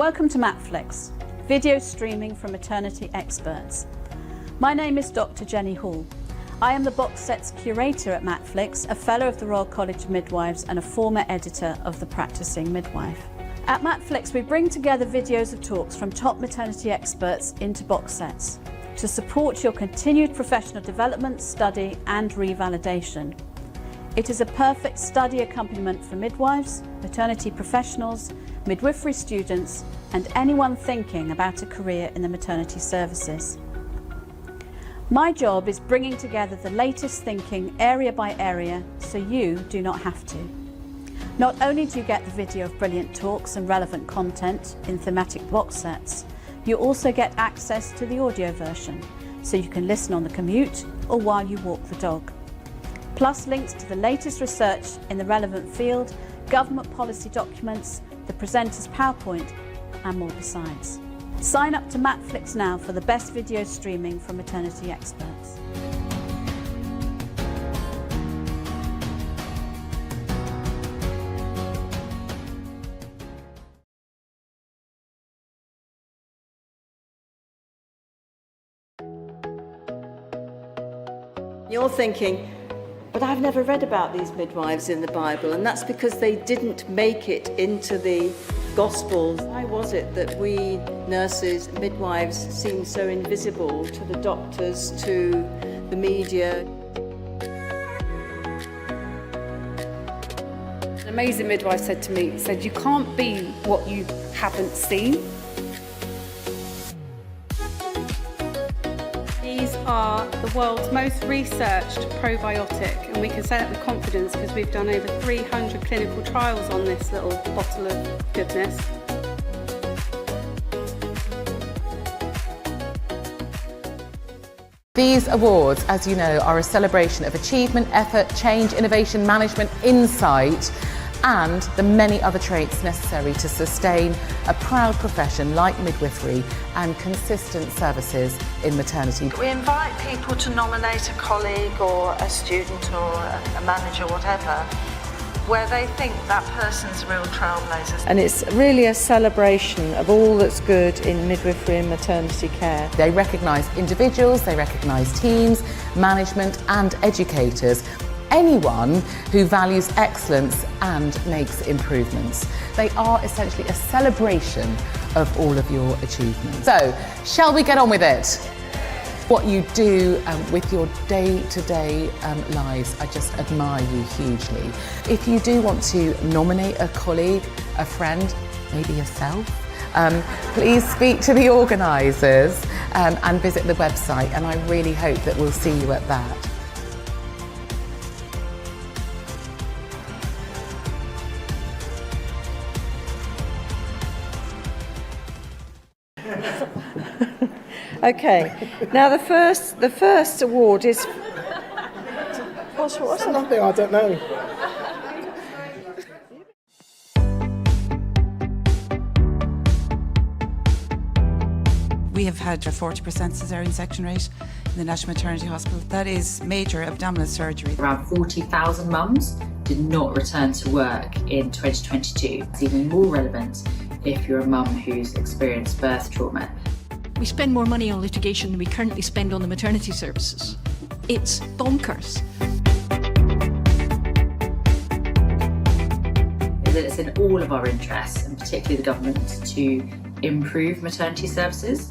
Welcome to Matflix, video streaming from maternity experts. My name is Dr. Jenny Hall. I am the box set's curator at Matflix, a fellow of the Royal College of Midwives and a former editor of The Practicing Midwife. At Matflix, we bring together videos of talks from top maternity experts into box sets to support your continued professional development, study and revalidation. It is a perfect study accompaniment for midwives, maternity professionals, midwifery students and anyone thinking about a career in the maternity services. My job is bringing together the latest thinking area by area so you do not have to. Not only do you get the video of brilliant talks and relevant content in thematic box sets, you also get access to the audio version so you can listen on the commute or while you walk the dog. Plus links to the latest research in the relevant field, government policy documents, the presenter's PowerPoint and more besides. Sign up to Matflix now for the best video streaming from maternity experts. You're thinking, but I've never read about these midwives in the Bible, and that's because they didn't make it into the Gospels. Why was it that we nurses, midwives, seem so invisible to the doctors, to the media? An amazing midwife said to me, you can't be what you haven't seen. These are the world's most researched probiotic, and we can say that with confidence because we've done over 300 clinical trials on this little bottle of goodness. These awards, as you know, are a celebration of achievement, effort, change, innovation, management, insight, and the many other traits necessary to sustain a proud profession like midwifery and consistent services in maternity. We invite people to nominate a colleague or a student or a manager, whatever, where they think that person's a real trailblazer. And it's really a celebration of all that's good in midwifery and maternity care. They recognise individuals, they recognise teams, management and educators. Anyone who values excellence and makes improvements. They are essentially a celebration of all of your achievements. So, shall we get on with it? What you do with your day-to-day lives, I just admire you hugely. If you do want to nominate a colleague, a friend, maybe yourself, please speak to the organisers and visit the website, and I really hope that we'll see you at that. Okay, now the first award is... What's nothing, I don't know. We have had a 40% caesarean section rate in the National Maternity Hospital. That is major abdominal surgery. Around 40,000 mums did not return to work in 2022. It's even more relevant if you're a mum who's experienced birth trauma. We spend more money on litigation than we currently spend on the maternity services. It's bonkers. It's in all of our interests, and particularly the government, to improve maternity services.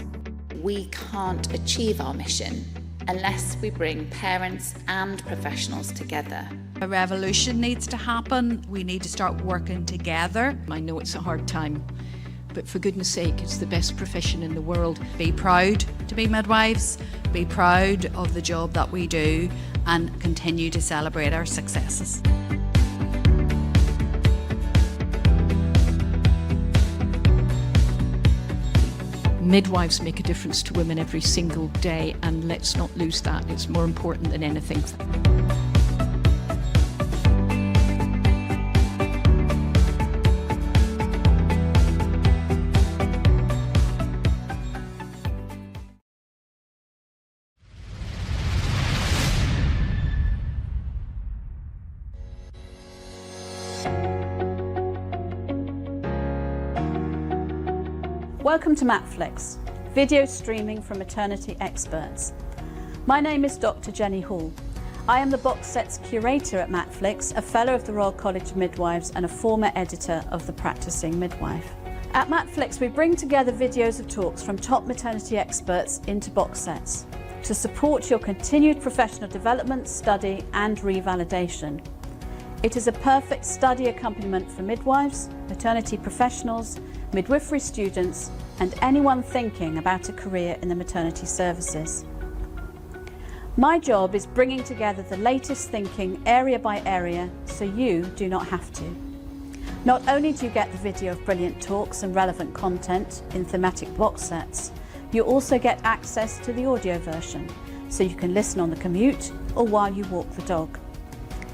We can't achieve our mission unless we bring parents and professionals together. A revolution needs to happen. We need to start working together. I know it's a hard time, but for goodness sake, it's the best profession in the world. Be proud to be midwives, be proud of the job that we do, and continue to celebrate our successes. Midwives make a difference to women every single day, and let's not lose that. It's more important than anything. Welcome to Matflix, video streaming from maternity experts. My name is Dr. Jenny Hall. I am the box set's curator at Matflix, a fellow of the Royal College of Midwives and a former editor of The Practicing Midwife. At Matflix, we bring together videos of talks from top maternity experts into box sets to support your continued professional development, study and revalidation. It is a perfect study accompaniment for midwives, maternity professionals, midwifery students and anyone thinking about a career in the maternity services. My job is bringing together the latest thinking area by area so you do not have to. Not only do you get the video of brilliant talks and relevant content in thematic box sets, you also get access to the audio version so you can listen on the commute or while you walk the dog.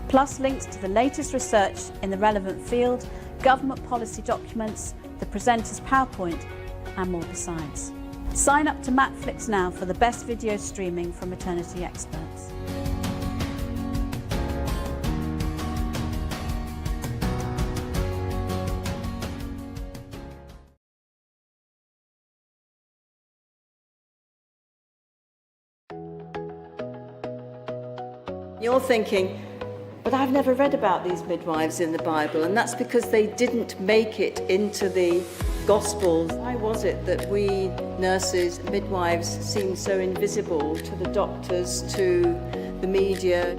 Plus links to the latest research in the relevant field, government policy documents, the presenter's PowerPoint and more besides. Sign up to Matflix now for the best video streaming from maternity experts. You're thinking, but I've never read about these midwives in the Bible, and that's because they didn't make it into the Gospels. Why was it that we nurses, midwives, seem so invisible to the doctors, to the media?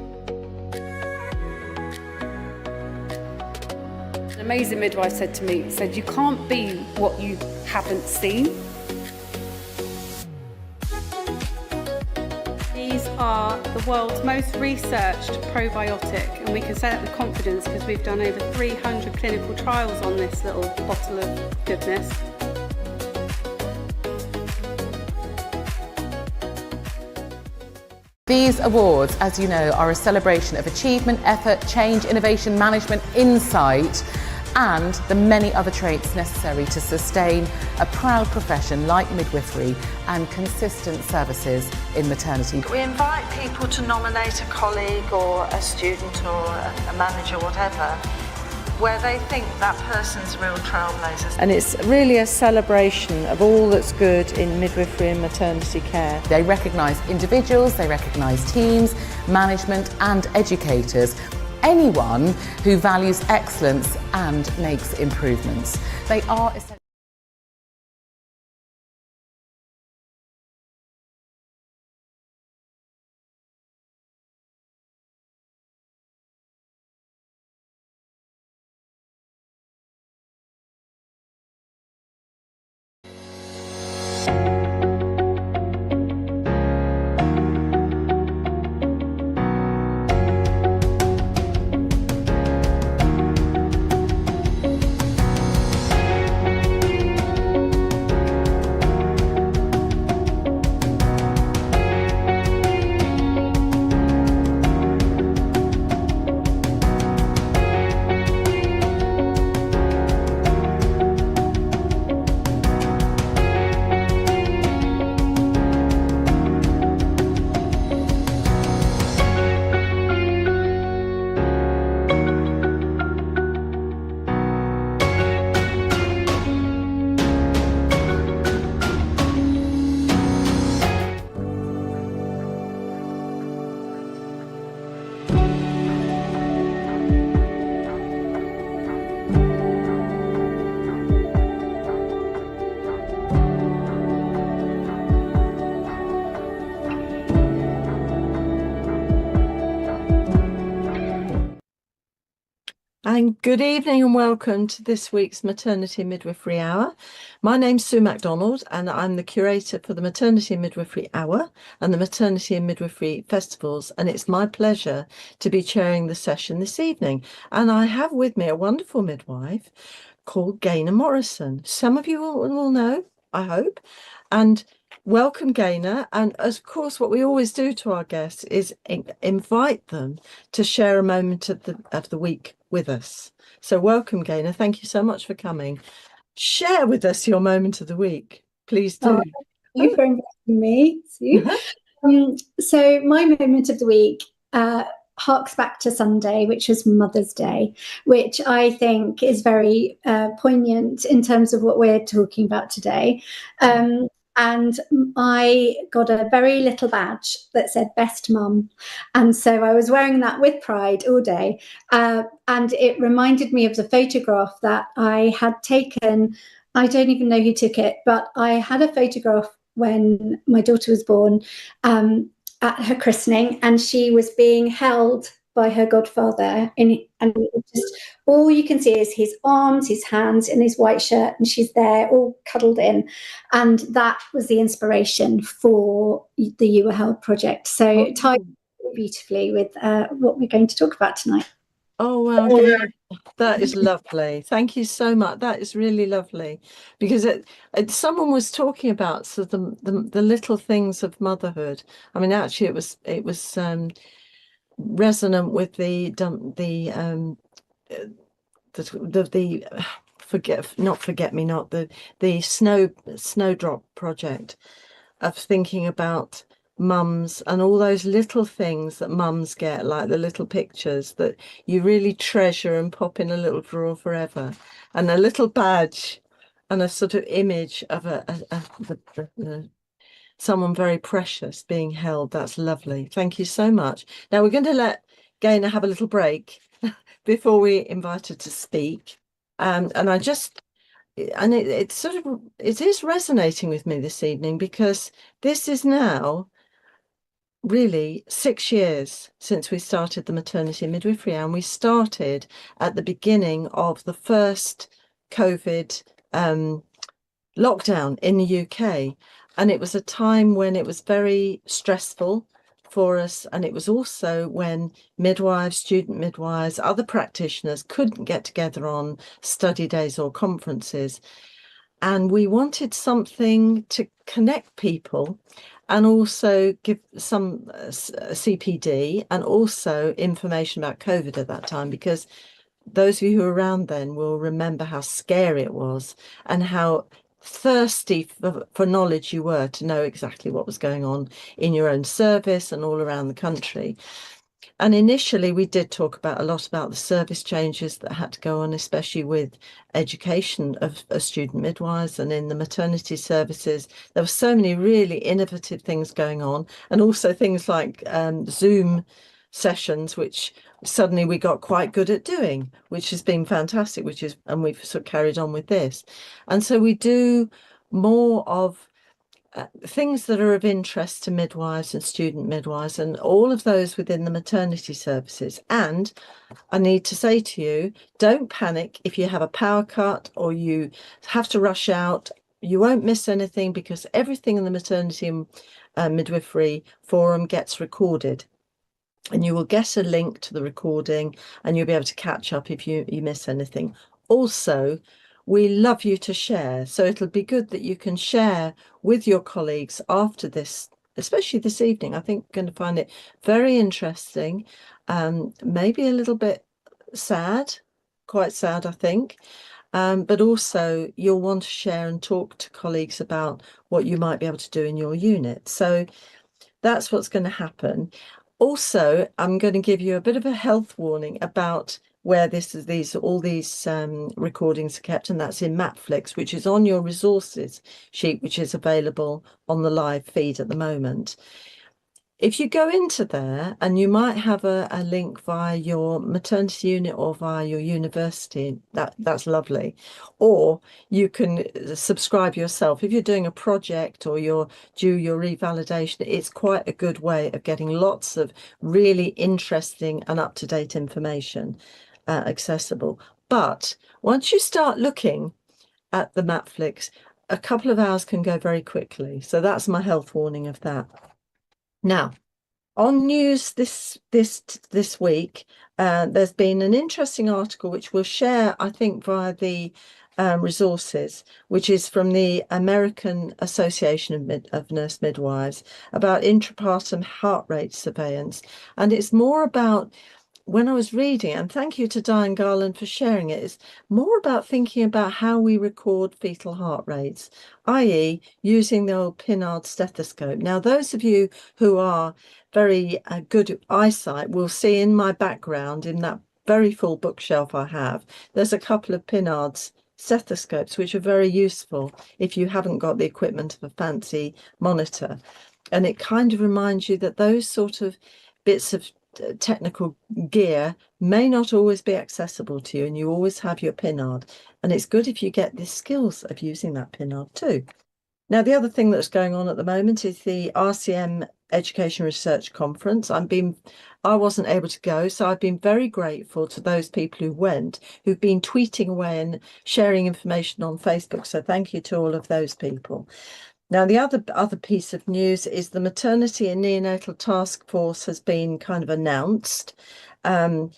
An amazing midwife said to me, you can't be what you haven't seen. These are the world's most researched probiotic, and we can say that with confidence because we've done over 300 clinical trials on this little bottle of goodness. These awards, as you know, are a celebration of achievement, effort, change, innovation, management, insight, and the many other traits necessary to sustain a proud profession like midwifery and consistent services in maternity. We invite people to nominate a colleague or a student or a manager, whatever, where they think that person's real trailblazers. And it's really a celebration of all that's good in midwifery and maternity care. They recognise individuals, they recognise teams, management and educators. Anyone who values excellence and makes improvements. They are essentially And good evening and welcome to this week's Maternity Midwifery Hour. My name's Sue MacDonald and I'm the curator for the Maternity and Midwifery Hour and the Maternity and Midwifery Festivals, and it's my pleasure to be chairing the session this evening. And I have with me a wonderful midwife called Gaynor Morrison. Some of you will know, I hope. And welcome, Gaynor. And of course, what we always do to our guests is invite them to share a moment of the week with us. So welcome, Gaynor. Thank you so much for coming. Share with us your moment of the week. Please do. Thank you for inviting me, Sue. So my moment of the week harks back to Sunday, which was Mother's Day, which I think is very poignant in terms of what we're talking about today. And I got a very little badge that said Best Mum. And so I was wearing that with pride all day. And it reminded me of the photograph that I had taken. I don't even know who took it, but I had a photograph when my daughter was born at her christening, and she was being held by her godfather, and just all you can see is his arms, his hands, and his white shirt, and she's there all cuddled in, and that was the inspiration for the You Were Held project. So it ties beautifully with what we're going to talk about tonight. Oh, wow. That is lovely. Thank you so much. That is really lovely, because someone was talking about sort of the little things of motherhood. I mean, actually, it was resonant with the snowdrop project of thinking about mums and all those little things that mums get, like the little pictures that you really treasure and pop in a little drawer forever, and a little badge and a sort of image of someone very precious being held. That's lovely. Thank you so much. Now we're going to let Gaynor have a little break before we invite her to speak. And it is resonating with me this evening, because this is now really 6 years since we started the Maternity and Midwifery Hour, and we started at the beginning of the first COVID lockdown in the UK. And it was a time when it was very stressful for us, and it was also when midwives, student midwives, other practitioners couldn't get together on study days or conferences. And we wanted something to connect people and also give some CPD and also information about COVID at that time, because those of you who were around then will remember how scary it was and how thirsty for knowledge you were to know exactly what was going on in your own service and all around the country. And initially we did talk a lot about the service changes that had to go on, especially with education of student midwives, and in the maternity services there were so many really innovative things going on, and also things like Zoom sessions, which suddenly we got quite good at doing, which has been fantastic, and we've sort of carried on with this. And so we do more of things that are of interest to midwives and student midwives, and all of those within the maternity services. And I need to say to you, don't panic if you have a power cut or you have to rush out. You won't miss anything, because everything in the Maternity and Midwifery Forum gets recorded, and you will get a link to the recording and you'll be able to catch up if you miss anything. Also, we love you to share, so it'll be good that you can share with your colleagues after this, especially this evening. I think you're going to find it very interesting, maybe a little bit sad, quite sad, I think, but also you'll want to share and talk to colleagues about what you might be able to do in your unit. So that's what's going to happen. Also, I'm going to give you a bit of a health warning about where all these recordings are kept, and that's in Matflix, which is on your resources sheet, which is available on the live feed at the moment. If you go into there, and you might have a link via your maternity unit or via your university, that's lovely. Or you can subscribe yourself. If you're doing a project or you're due your revalidation, it's quite a good way of getting lots of really interesting and up-to-date information accessible. But once you start looking at the Matflix, a couple of hours can go very quickly. So that's my health warning of that. Now, on news this week, there's been an interesting article which we'll share, I think, via the resources, which is from the American Association of Nurse Midwives, about intrapartum heart rate surveillance. And it's more about when I was reading, and thank you to Diane Garland for sharing it, is more about thinking about how we record fetal heart rates, i.e. using the old Pinard stethoscope. Now, those of you who are very good at eyesight will see in my background, in that very full bookshelf I have, there's a couple of Pinard's stethoscopes, which are very useful if you haven't got the equipment of a fancy monitor. And it kind of reminds you that those sort of bits of technical gear may not always be accessible to you, and you always have your Pinard. And it's good if you get the skills of using that Pinard too. Now, the other thing that's going on at the moment is the RCM Education Research Conference. I wasn't able to go, so I've been very grateful to those people who went, who've been tweeting away and sharing information on Facebook. So thank you to all of those people. Now, the other piece of news is the Maternity and Neonatal Task Force has been kind of announced, and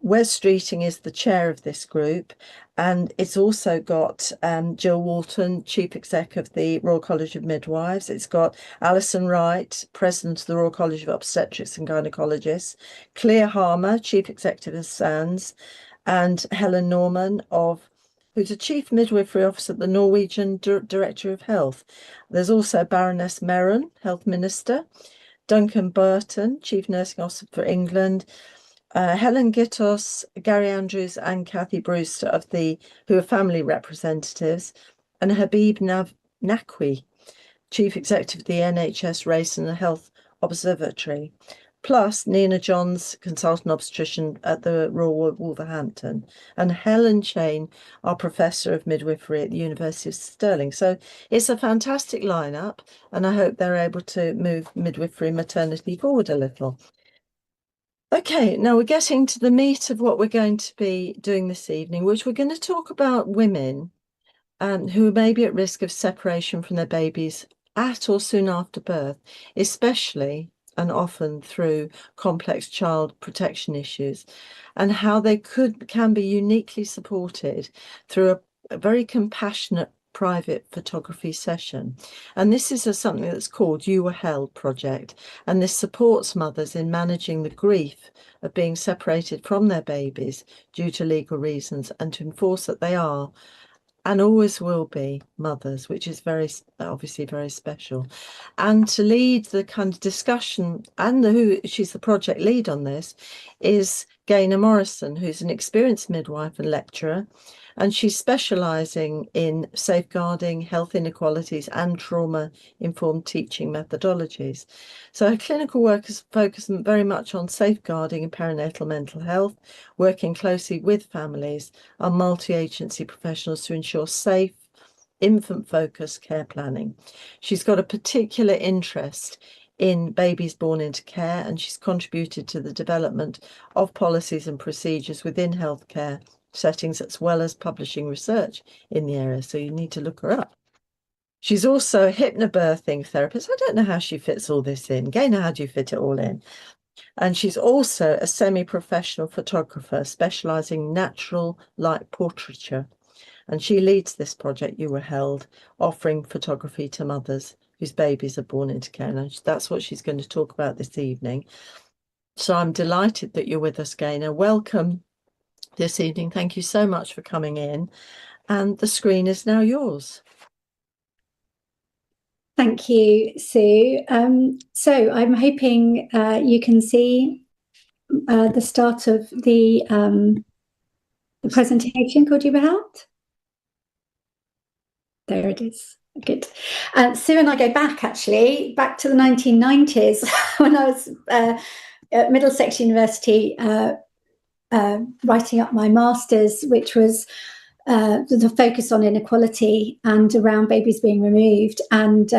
Wes Streeting is the chair of this group, and it's also got Jill Walton, Chief Exec of the Royal College of Midwives. It's got Alison Wright, President of the Royal College of Obstetrics and Gynecologists, Claire Harmer, Chief Executive of SANS, and Helen Norman who's a Chief Midwifery Officer at the Norwegian Director of Health. There's also Baroness Merron, Health Minister, Duncan Burton, Chief Nursing Officer for England, Helen Gittos, Gary Andrews and Kathy Brewster who are family representatives, and Habib Naqvi, Chief Executive of the NHS Race and Health Observatory, plus Nina Johns, consultant obstetrician at the Royal Wolverhampton, and Helen Chain, our Professor of Midwifery at the University of Stirling. So it's a fantastic lineup, and I hope they're able to move midwifery maternity forward a little. Okay, now we're getting to the meat of what we're going to be doing this evening, which we're going to talk about women who may be at risk of separation from their babies at or soon after birth, especially and often through complex child protection issues, and how they can be uniquely supported through a very compassionate private photography session. And this is something that's called You Were Held project, and this supports mothers in managing the grief of being separated from their babies due to legal reasons, and to enforce that they are and always will be mothers, which is obviously very special. And to lead the kind of discussion, and she's the project lead on this, is Gaynor Morrison, who's an experienced midwife and lecturer, and she's specialising in safeguarding health inequalities and trauma-informed teaching methodologies. So her clinical work is focused very much on safeguarding and perinatal mental health, working closely with families and multi-agency professionals to ensure safe, infant-focused care planning. She's got a particular interest in babies born into care, and she's contributed to the development of policies and procedures within healthcare settings, as well as publishing research in the area, so you need to look her up. She's also a hypnobirthing therapist. I don't know how she fits all this in. Gaynor, how do you fit it all in? And she's also a semi-professional photographer specialising in natural light portraiture. And she leads this project, You Were Held, offering photography to mothers whose babies are born into care. And that's what she's going to talk about this evening. So I'm delighted that you're with us, Gaynor. Welcome this evening. Thank you so much for coming in. And the screen is now yours. Thank you, Sue. So I'm hoping you can see the start of the presentation called You Were Held. There it is. Good. Sue and I go back to the 1990s when I was at Middlesex University writing up my master's, which was the focus on inequality and around babies being removed, and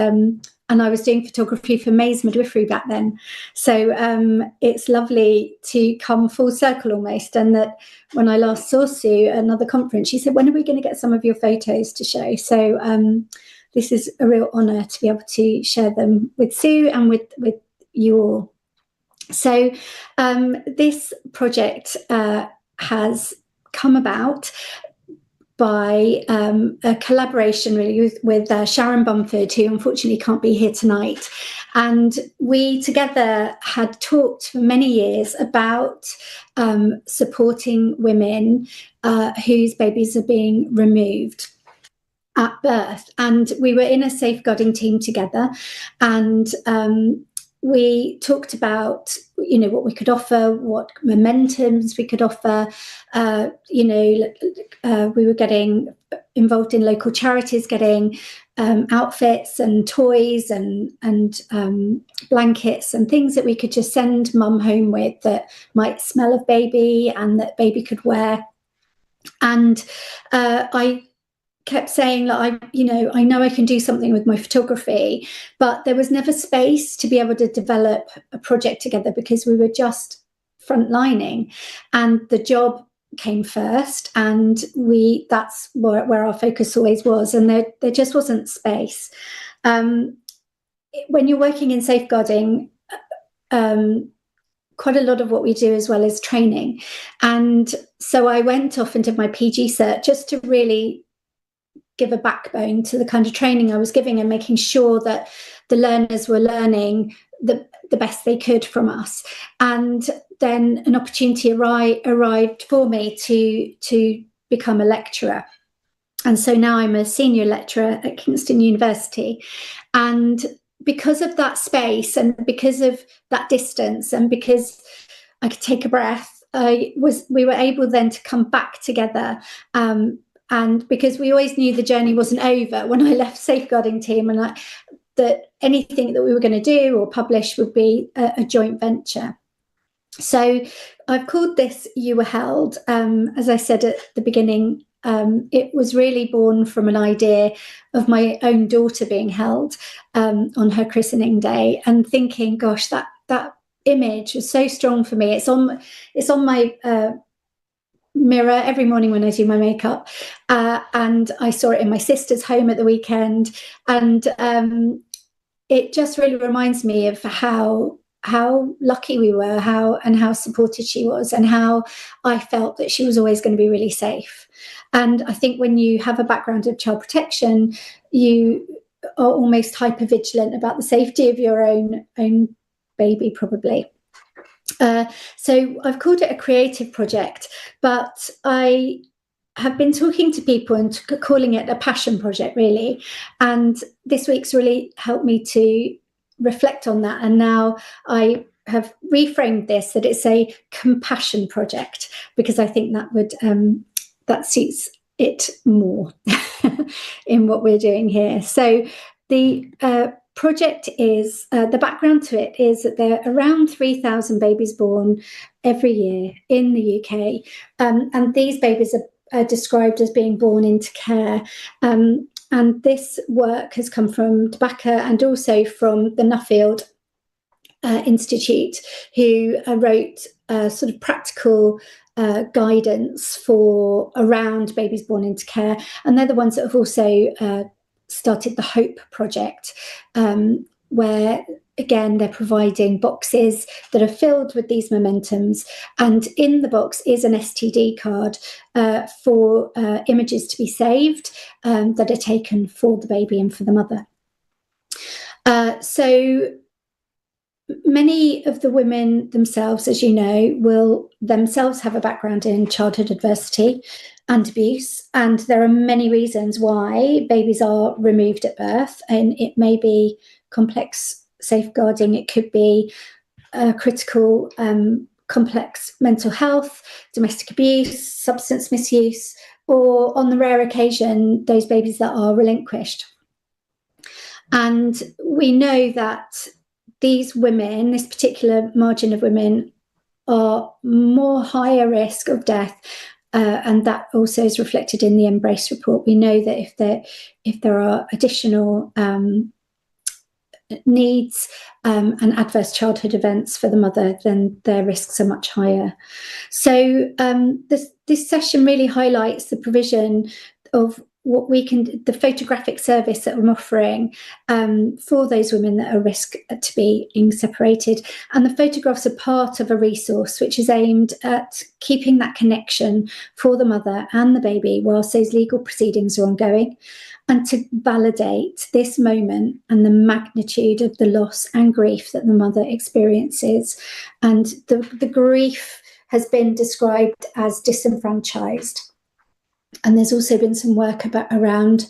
I was doing photography for May's Midwifery back then. So it's lovely to come full circle almost, and that when I last saw Sue at another conference, she said, when are we going to get some of your photos to show? So this is a real honour to be able to share them with Sue and with you all. So this project has come about by a collaboration really with Sharon Bumford, who unfortunately can't be here tonight. And we together had talked for many years about supporting women whose babies are being removed at birth. And we were in a safeguarding team together, and we talked about, what we could offer, what momentums we could offer. We were getting involved in local charities, getting outfits and toys and blankets and things that we could just send mum home with that might smell of baby and that baby could wear. And I kept saying, like, I know I can do something with my photography, but there was never space to be able to develop a project together because we were just frontlining, and the job came first, and that's where our focus always was, and there just wasn't space. When you're working in safeguarding, quite a lot of what we do as well is training, and so I went off and did my PG cert just to really give a backbone to the kind of training I was giving and making sure that the learners were learning the best they could from us. And then an opportunity arrived for me to become a lecturer. And so now I'm a senior lecturer at Kingston University. And because of that space and because of that distance and because I could take a breath, we were able then to come back together. And because we always knew the journey wasn't over when I left safeguarding team, and that anything that we were going to do or publish would be a joint venture. So I've called this You Were Held. As I said at the beginning, it was really born from an idea of my own daughter being held on her christening day, and thinking, gosh, that image was so strong for me. It's on my mirror every morning when I do my makeup, and I saw it in my sister's home at the weekend, and it just really reminds me of how lucky we were, how supported she was, and how I felt that she was always going to be really safe. And I think when you have a background of child protection, you are almost hyper vigilant about the safety of your own baby, probably. So I've called it a creative project, but I have been talking to people and calling it a passion project, really. And this week's really helped me to reflect on that. And now I have reframed this, that it's a compassion project, because I think that suits it more in what we're doing here. So the project is, the background to it is that there are around 3,000 babies born every year in the UK, and these babies are described as being born into care. And this work has come from Tobacco and also from the Nuffield Institute, who wrote sort of practical guidance for around babies born into care, and they're the ones that have also started the Hope Project, where again they're providing boxes that are filled with these momentums, and in the box is an STD card for images to be saved that are taken for the baby and for the mother. So many of the women themselves, as you know, will themselves have a background in childhood adversity and abuse, and there are many reasons why babies are removed at birth, and it may be complex safeguarding, it could be critical complex mental health, domestic abuse, substance misuse, or on the rare occasion those babies that are relinquished. And we know that these women, this particular margin of women, are more higher risk of death, and that also is reflected in the Embrace report. We know that if there are additional needs and adverse childhood events for the mother, then their risks are much higher. So this session really highlights the provision of what we can, the photographic service that I'm offering for those women that are at risk to being separated. And the photographs are part of a resource which is aimed at keeping that connection for the mother and the baby whilst those legal proceedings are ongoing, and to validate this moment and the magnitude of the loss and grief that the mother experiences. And the grief has been described as disenfranchised. And there's also been some work around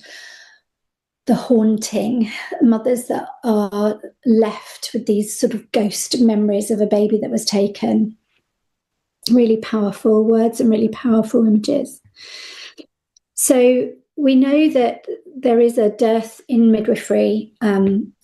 the haunting, mothers that are left with these sort of ghost memories of a baby that was taken. Really powerful words and really powerful images. So we know that there is a dearth in midwifery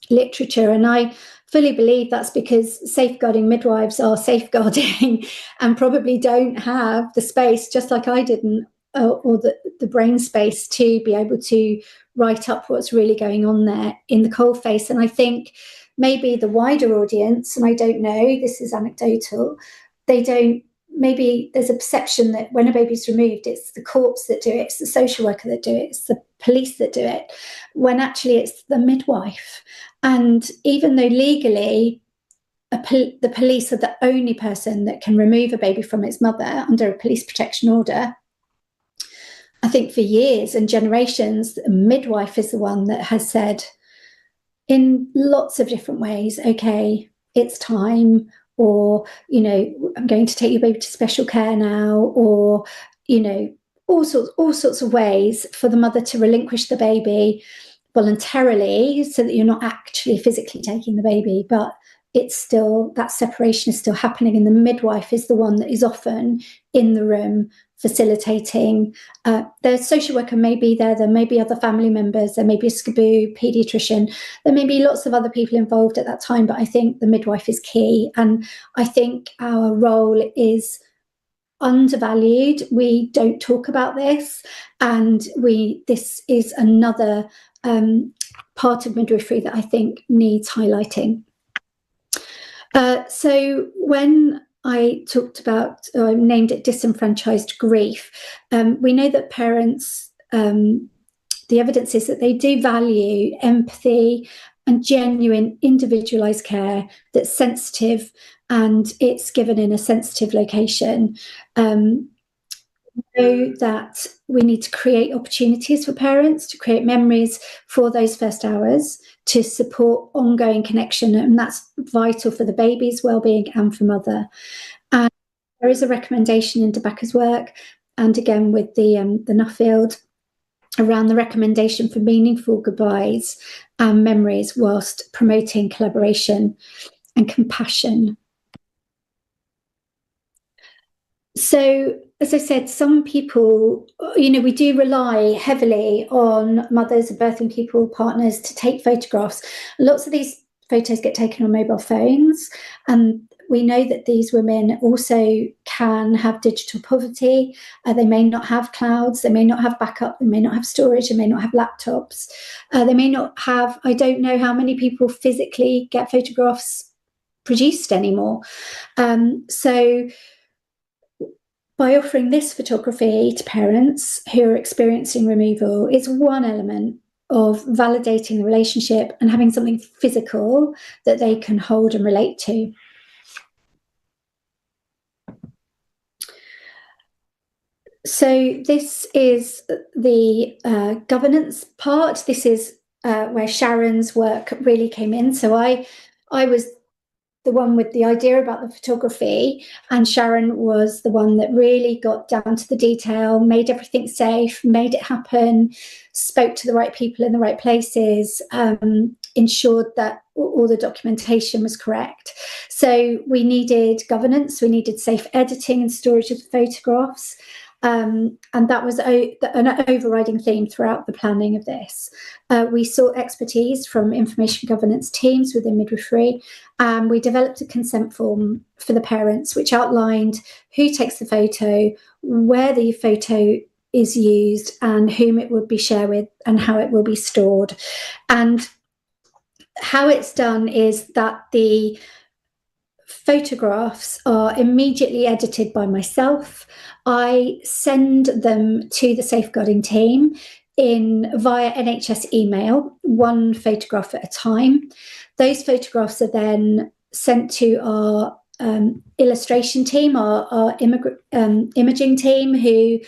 literature, and I fully believe that's because safeguarding midwives are safeguarding and probably don't have the space, just like I didn't, or the brain space to be able to write up what's really going on there in the coalface. And I think maybe the wider audience, and I don't know, this is anecdotal, maybe there's a perception that when a baby's removed, it's the corpse that do it, it's the social worker that do it, it's the police that do it, when actually it's the midwife. And even though legally the police are the only person that can remove a baby from its mother under a police protection order, I think for years and generations, a midwife is the one that has said in lots of different ways, okay, it's time, or, you know, I'm going to take your baby to special care now, or, you know, all sorts of ways for the mother to relinquish the baby voluntarily so that you're not actually physically taking the baby, but it's still, that separation is still happening, and the midwife is the one that is often in the room facilitating. The social worker may be there may be other family members, there may be a SCBU, paediatrician, there may be lots of other people involved at that time, but I think the midwife is key, and I think our role is undervalued. We don't talk about this, and this is another part of midwifery that I think needs highlighting. So when I talked about, named it disenfranchised grief, we know that parents, the evidence is that they do value empathy and genuine individualised care that's sensitive, and it's given in a sensitive location. We know that we need to create opportunities for parents to create memories for those first hours to support ongoing connection, and that's vital for the baby's well-being and for mother. And there is a recommendation in Tobacco's work, and again with the Nuffield, around the recommendation for meaningful goodbyes and memories whilst promoting collaboration and compassion. So, as I said, some people, you know, we do rely heavily on mothers, birthing people, partners to take photographs. Lots of these photos get taken on mobile phones, and we know that these women also can have digital poverty. They may not have clouds, they may not have backup, they may not have storage, they may not have laptops. They may not have, I don't know how many people physically get photographs produced anymore. So by offering this photography to parents who are experiencing removal, it's one element of validating the relationship and having something physical that they can hold and relate to. So this is the governance part. This is where Sharon's work really came in. So I was the one with the idea about the photography, and Sharon was the one that really got down to the detail, made everything safe, made it happen, spoke to the right people in the right places, ensured that all the documentation was correct. So we needed governance, we needed safe editing and storage of the photographs. And that was an overriding theme throughout the planning of this. We sought expertise from information governance teams within midwifery, and we developed a consent form for the parents, which outlined who takes the photo, where the photo is used, and whom it would be shared with, and how it will be stored. And how it's done is that the photographs are immediately edited by myself. I send them to the safeguarding team. via NHS email, one photograph at a time. Those photographs are then sent to our illustration team, our imaging team, who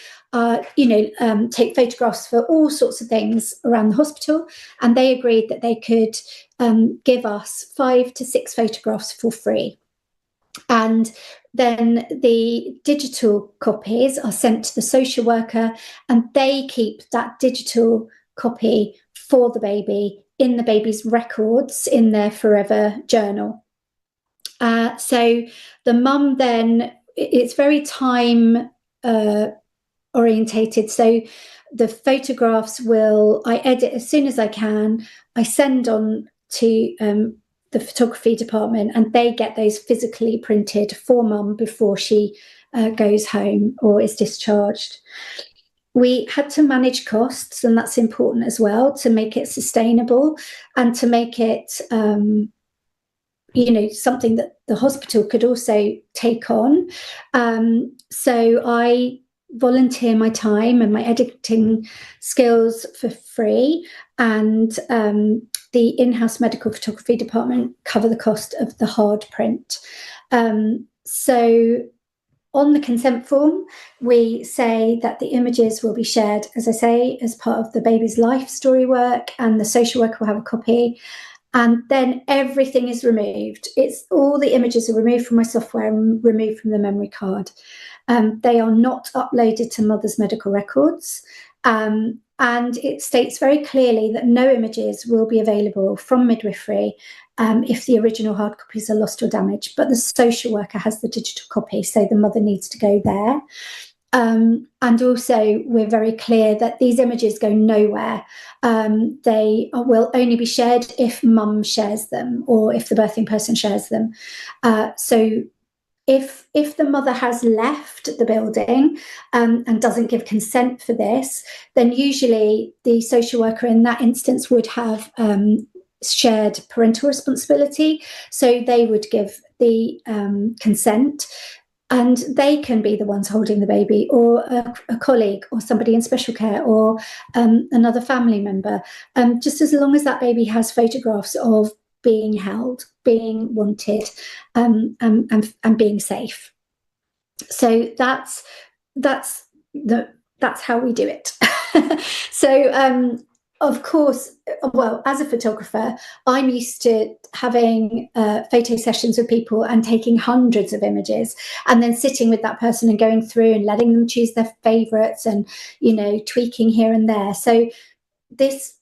take photographs for all sorts of things around the hospital, and they agreed that they could give us 5 to 6 photographs for free. And then the digital copies are sent to the social worker, and they keep that digital copy for the baby in the baby's records in their forever journal. So the mum then, it's very time orientated. So the photographs I edit as soon as I can. I send on to the photography department, and they get those physically printed for mum before she goes home or is discharged. We had to manage costs, and that's important as well, to make it sustainable and to make it something that the hospital could also take on. So I volunteer my time and my editing skills for free, and the in-house medical photography department cover the cost of the hard print. So on the consent form, we say that the images will be shared, as I say, as part of the baby's life story work, and the social worker will have a copy. And then everything is removed. All the images are removed from my software and removed from the memory card. They are not uploaded to mother's medical records. And it states very clearly that no images will be available from midwifery if the original hard copies are lost or damaged. But the social worker has the digital copy, so the mother needs to go there. And also, we're very clear that these images go nowhere. They will only be shared if mum shares them or if the birthing person shares them. So if the mother has left the building and doesn't give consent for this, then usually the social worker in that instance would have shared parental responsibility. So they would give the consent. And they can be the ones holding the baby, or a colleague, or somebody in special care, or another family member, just as long as that baby has photographs of being held, being wanted, and being safe. So that's how we do it. So of course, well, as a photographer, I'm used to having photo sessions with people and taking hundreds of images, and then sitting with that person and going through and letting them choose their favourites and, tweaking here and there. So this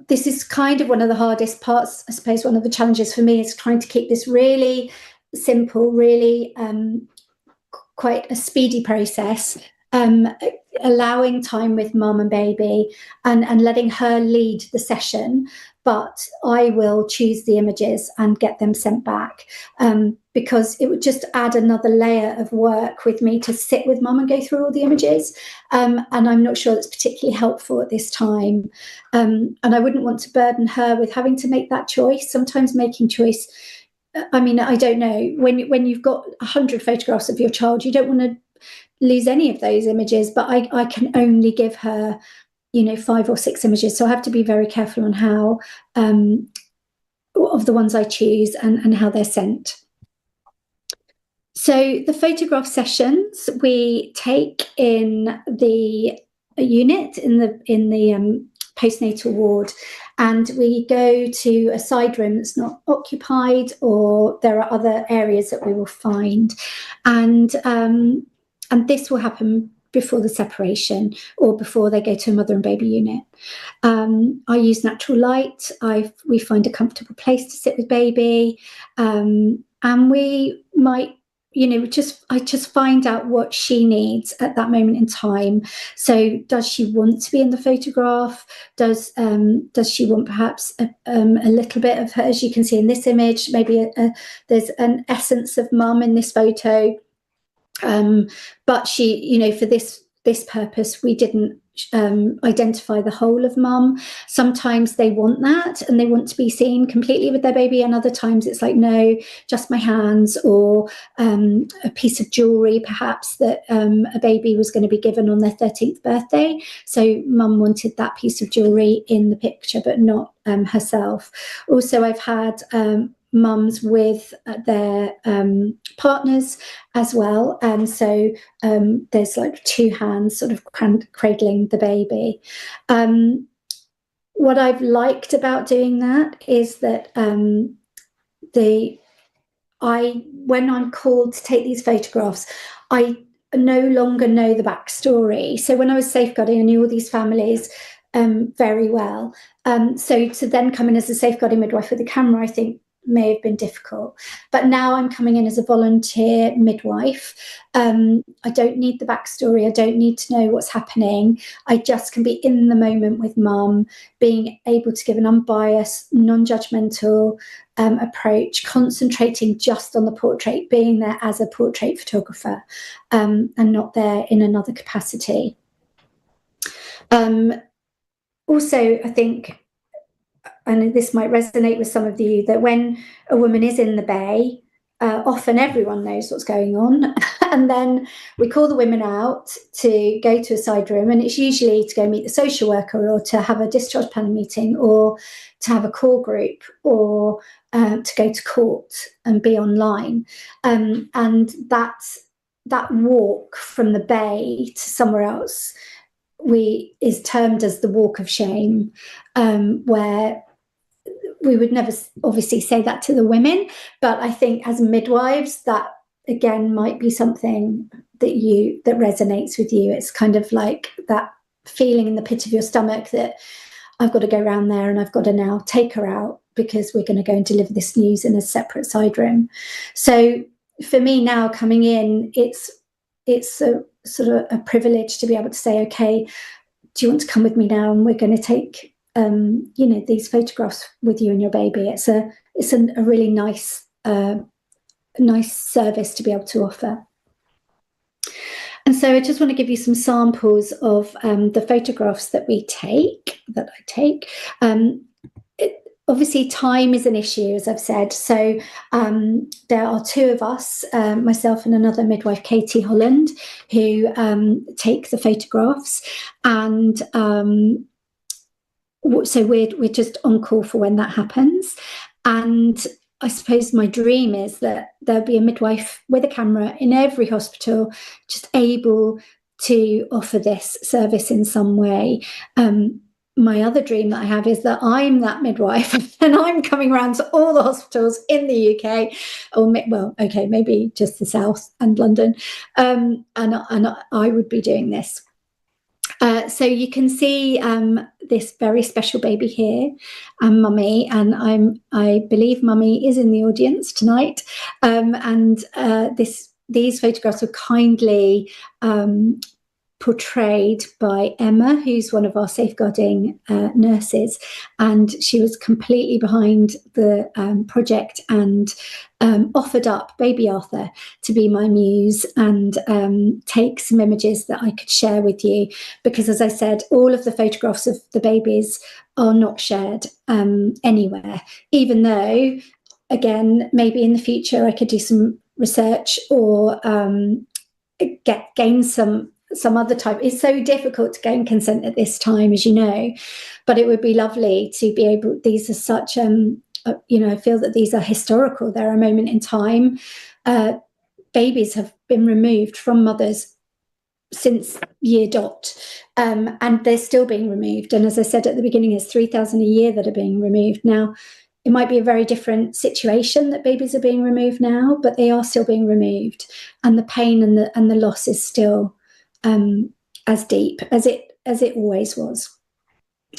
is kind of one of the hardest parts. I suppose one of the challenges for me is trying to keep this really simple, really quite a speedy process, allowing time with mum and baby and letting her lead the session, but I will choose the images and get them sent back, because it would just add another layer of work with me to sit with mum and go through all the images, and I'm not sure that's particularly helpful at this time, and I wouldn't want to burden her with having to make that choice. Sometimes making choice, I mean, I don't know, when you've got 100 photographs of your child, you don't want to lose any of those images, but I can only give her 5 or 6 images, so I have to be very careful on how of the ones I choose and how they're sent. So the photograph sessions we take in the unit in the postnatal ward, and we go to a side room that's not occupied, or there are other areas that we will find, and this will happen before the separation or before they go to a mother and baby unit. I use natural light. We find a comfortable place to sit with baby, and we might, I just find out what she needs at that moment in time. So does she want to be in the photograph? Does she want perhaps a little bit of her, as you can see in this image, maybe there's an essence of mum in this photo. But she, for this purpose, we didn't identify the whole of mum. Sometimes they want that and they want to be seen completely with their baby, and other times it's like, no, just my hands, or a piece of jewellery perhaps that a baby was going to be given on their 13th birthday. So mum wanted that piece of jewellery in the picture but not herself. Also, I've had mums with their partners as well, and so there's like two hands sort of cradling the baby. What I've liked about doing that is that when I'm called to take these photographs, I no longer know the backstory. So when I was safeguarding, I knew all these families very well. So to then come in as a safeguarding midwife with a camera, I think may have been difficult. But now I'm coming in as a volunteer midwife. I don't need the backstory. I don't need to know what's happening. I just can be in the moment with mum, being able to give an unbiased, non-judgmental approach, concentrating just on the portrait, being there as a portrait photographer, and not there in another capacity. Also, I think, and this might resonate with some of you, that when a woman is in the bay, often everyone knows what's going on. And then we call the women out to go to a side room, and it's usually to go meet the social worker, or to have a discharge panel meeting, or to have a call group, or to go to court and be online. And that walk from the bay to somewhere else is termed as the walk of shame, where we would never obviously say that to the women, but I think as midwives, that again might be something that resonates with you. It's kind of like that feeling in the pit of your stomach that I've got to go around there and I've got to now take her out because we're going to go and deliver this news in a separate side room. So for me now coming in, it's a sort of a privilege to be able to say, okay, do you want to come with me now? And we're going to take these photographs with you and your baby. It's a really nice service to be able to offer. And so I just want to give you some samples of the photographs that I take. Obviously, time is an issue, as I've said. So there are two of us, myself and another midwife, Katie Holland, who take the photographs, and so we're just on call for when that happens. And I suppose my dream is that there'll be a midwife with a camera in every hospital, just able to offer this service in some way. My other dream that I have is that I'm that midwife and I'm coming around to all the hospitals in the UK, or maybe just the South and London, and I would be doing this. So you can see this very special baby here, and Mummy, and I believe Mummy is in the audience tonight, and these photographs were kindly portrayed by Emma, who's one of our safeguarding nurses, and she was completely behind the project and offered up baby Arthur to be my muse and take some images that I could share with you, because as I said, all of the photographs of the babies are not shared anywhere, even though, again, maybe in the future I could do some research or gain some other type. It's so difficult to gain consent at this time, as you know, but it would be lovely to be able, these are such, I feel that these are historical. They're a moment in time. Babies have been removed from mothers since year dot, and they're still being removed. And as I said at the beginning, it's 3,000 a year that are being removed. Now, it might be a very different situation that babies are being removed now, but they are still being removed. And the pain and the loss is still as deep as it always was.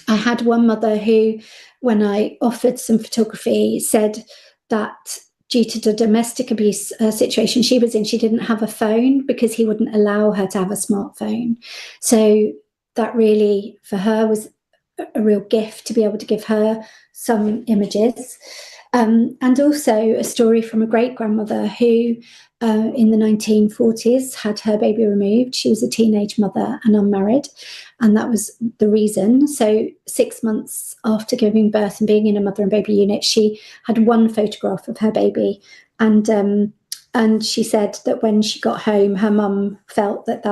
I had one mother who, when I offered some photography, said that due to the domestic abuse situation she was in, she didn't have a phone because he wouldn't allow her to have a smartphone. So that really, for her, was a real gift to be able to give her some images. And also a story from a great-grandmother who, in the 1940s, had her baby removed. She was a teenage mother and unmarried, and that was the reason. So 6 months after giving birth and being in a mother and baby unit, she had one photograph of her baby, and she said that when she got home, her mum felt that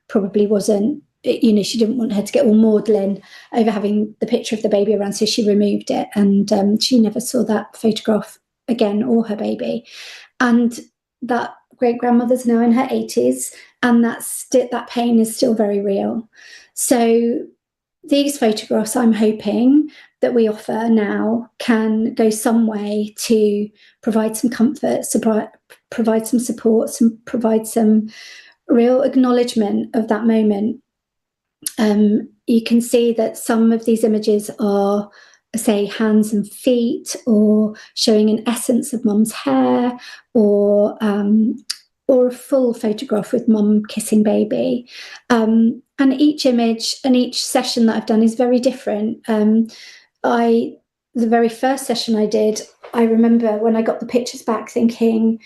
probably wasn't, she didn't want her to get all maudlin over having the picture of the baby around, so she removed it, and she never saw that photograph again or her baby. And that great-grandmother's now in her 80s, and that pain is still very real. So these photographs, I'm hoping that we offer now, can go some way to provide some comfort, provide some support, provide some real acknowledgement of that moment. You can see that some of these images are, say, hands and feet, or showing an essence of mum's hair, or a full photograph with mum kissing baby. And each image and each session that I've done is very different. The very first session I did, I remember when I got the pictures back thinking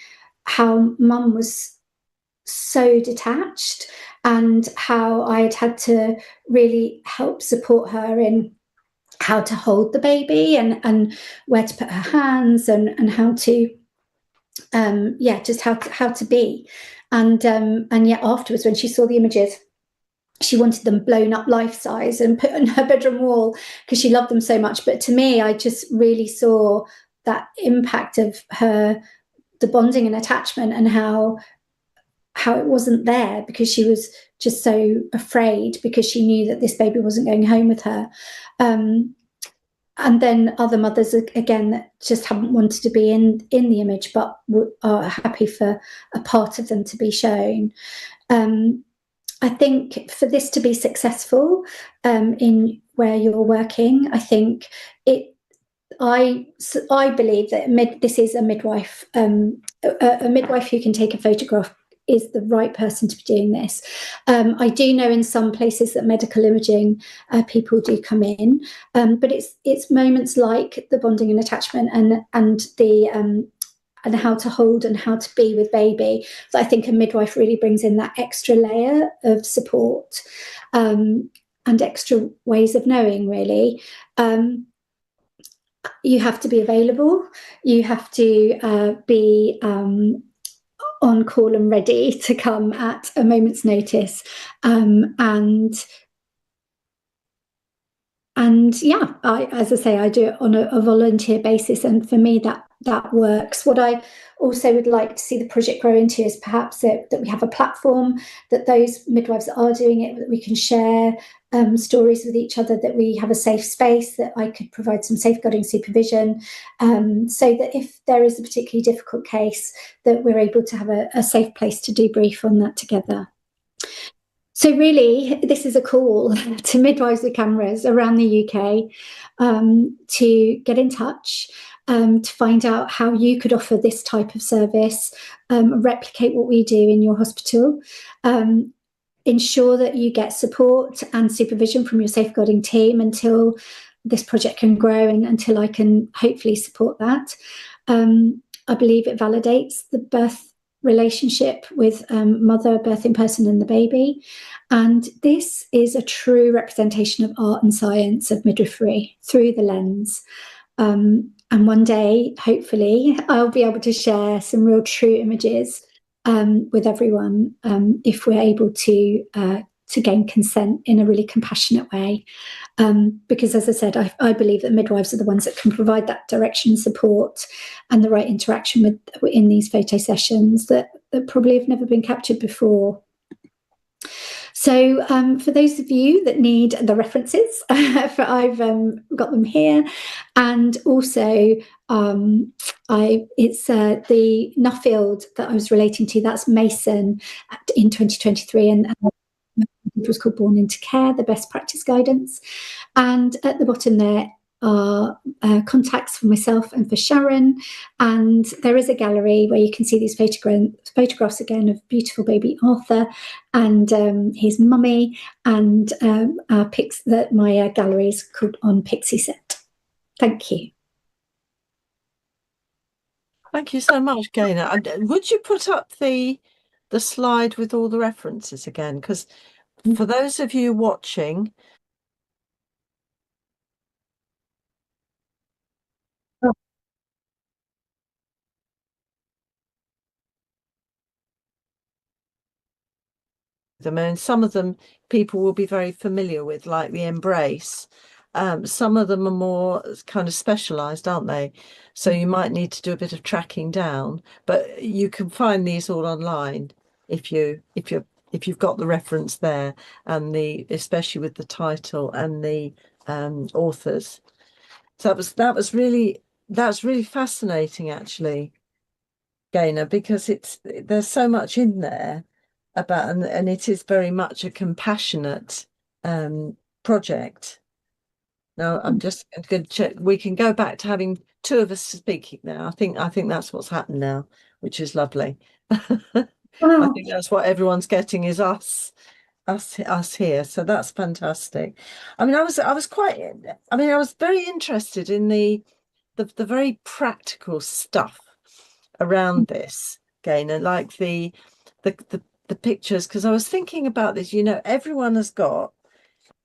how mum was so detached, and how I had to really help support her in how to hold the baby, and where to put her hands, and how to just how to be. And yet afterwards, when she saw the images, she wanted them blown up life size and put on her bedroom wall because she loved them so much. But to me, I just really saw that impact of the bonding and attachment, and how it wasn't there because she was just so afraid, because she knew that this baby wasn't going home with her. And then other mothers, again, that just haven't wanted to be in the image, but are happy for a part of them to be shown. I think for this to be successful in where you're working, I think I believe that this is a midwife, a midwife who can take a photograph is the right person to be doing this. I do know in some places that medical imaging people do come in, but it's moments like the bonding and attachment, and the and how to hold and how to be with baby, that I think a midwife really brings in that extra layer of support, and extra ways of knowing, really. You have to be available. You have to be on call and ready to come at a moment's notice, and yeah, as I say, I do it on a volunteer basis, and for me that works. What I also would like to see the project grow into is perhaps that we have a platform, that those midwives that are doing it, that we can share stories with each other, that we have a safe space, that I could provide some safeguarding supervision, so that if there is a particularly difficult case, that we're able to have a safe place to debrief on that together. So really, this is a call to midwives with cameras around the UK to get in touch, to find out how you could offer this type of service, replicate what we do in your hospital, ensure that you get support and supervision from your safeguarding team until this project can grow and until I can hopefully support that. I believe it validates the birth relationship with mother, birthing person and the baby. And this is a true representation of art and science of midwifery through the lens. And one day, hopefully, I'll be able to share some real true images with everyone, if we're able to gain consent in a really compassionate way. Because, as I said, I believe that midwives are the ones that can provide that direction, support, and the right interaction in these photo sessions that probably have never been captured before. So for those of you that need the references, I've got them here. And also, it's the Nuffield that I was relating to, that's Mason in 2023. And it was called Born into Care, the Best Practice Guidance. And at the bottom there are contacts for myself and for Sharon. And there is a gallery where you can see these photographs again of beautiful baby Arthur and his mummy, and my gallery is called On Pixie Set. Thank you. Thank you so much, Gaynor. Would you put up the slide with all the references again? Because for those of you watching, and some of them people will be very familiar with, like the embrace. Some of them are more kind of specialized, aren't they? So you might need to do a bit of tracking down, but you can find these all online if you've got the reference there, and especially with the title and the authors. So that's really fascinating, actually, Gaynor, because there's so much in there about, and it is very much a compassionate project. Now I'm just going to check. We can go back to having two of us speaking now. I think that's what's happened now, which is lovely. I think that's what everyone's getting is us here. So that's fantastic. I mean, I was very interested in the very practical stuff around this, Gaynor, like the pictures, because I was thinking about this. Everyone has got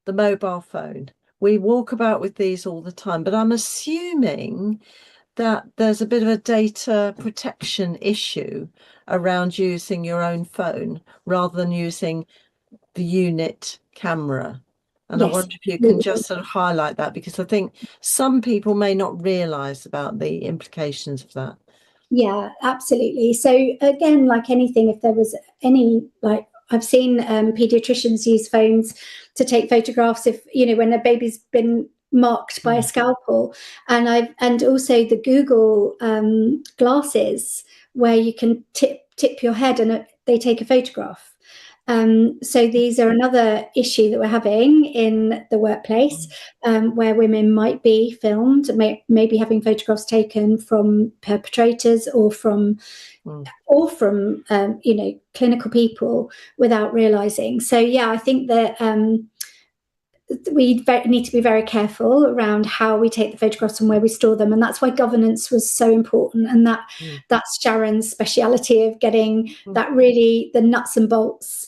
the mobile phone. We walk about with these all the time, but I'm assuming that there's a bit of a data protection issue around using your own phone rather than using the unit camera. And I wonder if you can just sort of highlight that, because I think some people may not realize about the implications of that. Yeah, absolutely. So again, like anything, if there was any, like I've seen pediatricians use phones to take photographs if, when a baby's been marked by a scalpel, and also the Google glasses where you can tip your head and they take a photograph. So these are another issue that we're having in the workplace, where women might be filmed, maybe having photographs taken from perpetrators or from clinical people without realizing. So yeah, I think that we need to be very careful around how we take the photographs and where we store them, and that's why governance was so important, and that's Sharon's speciality of getting that really the nuts and bolts.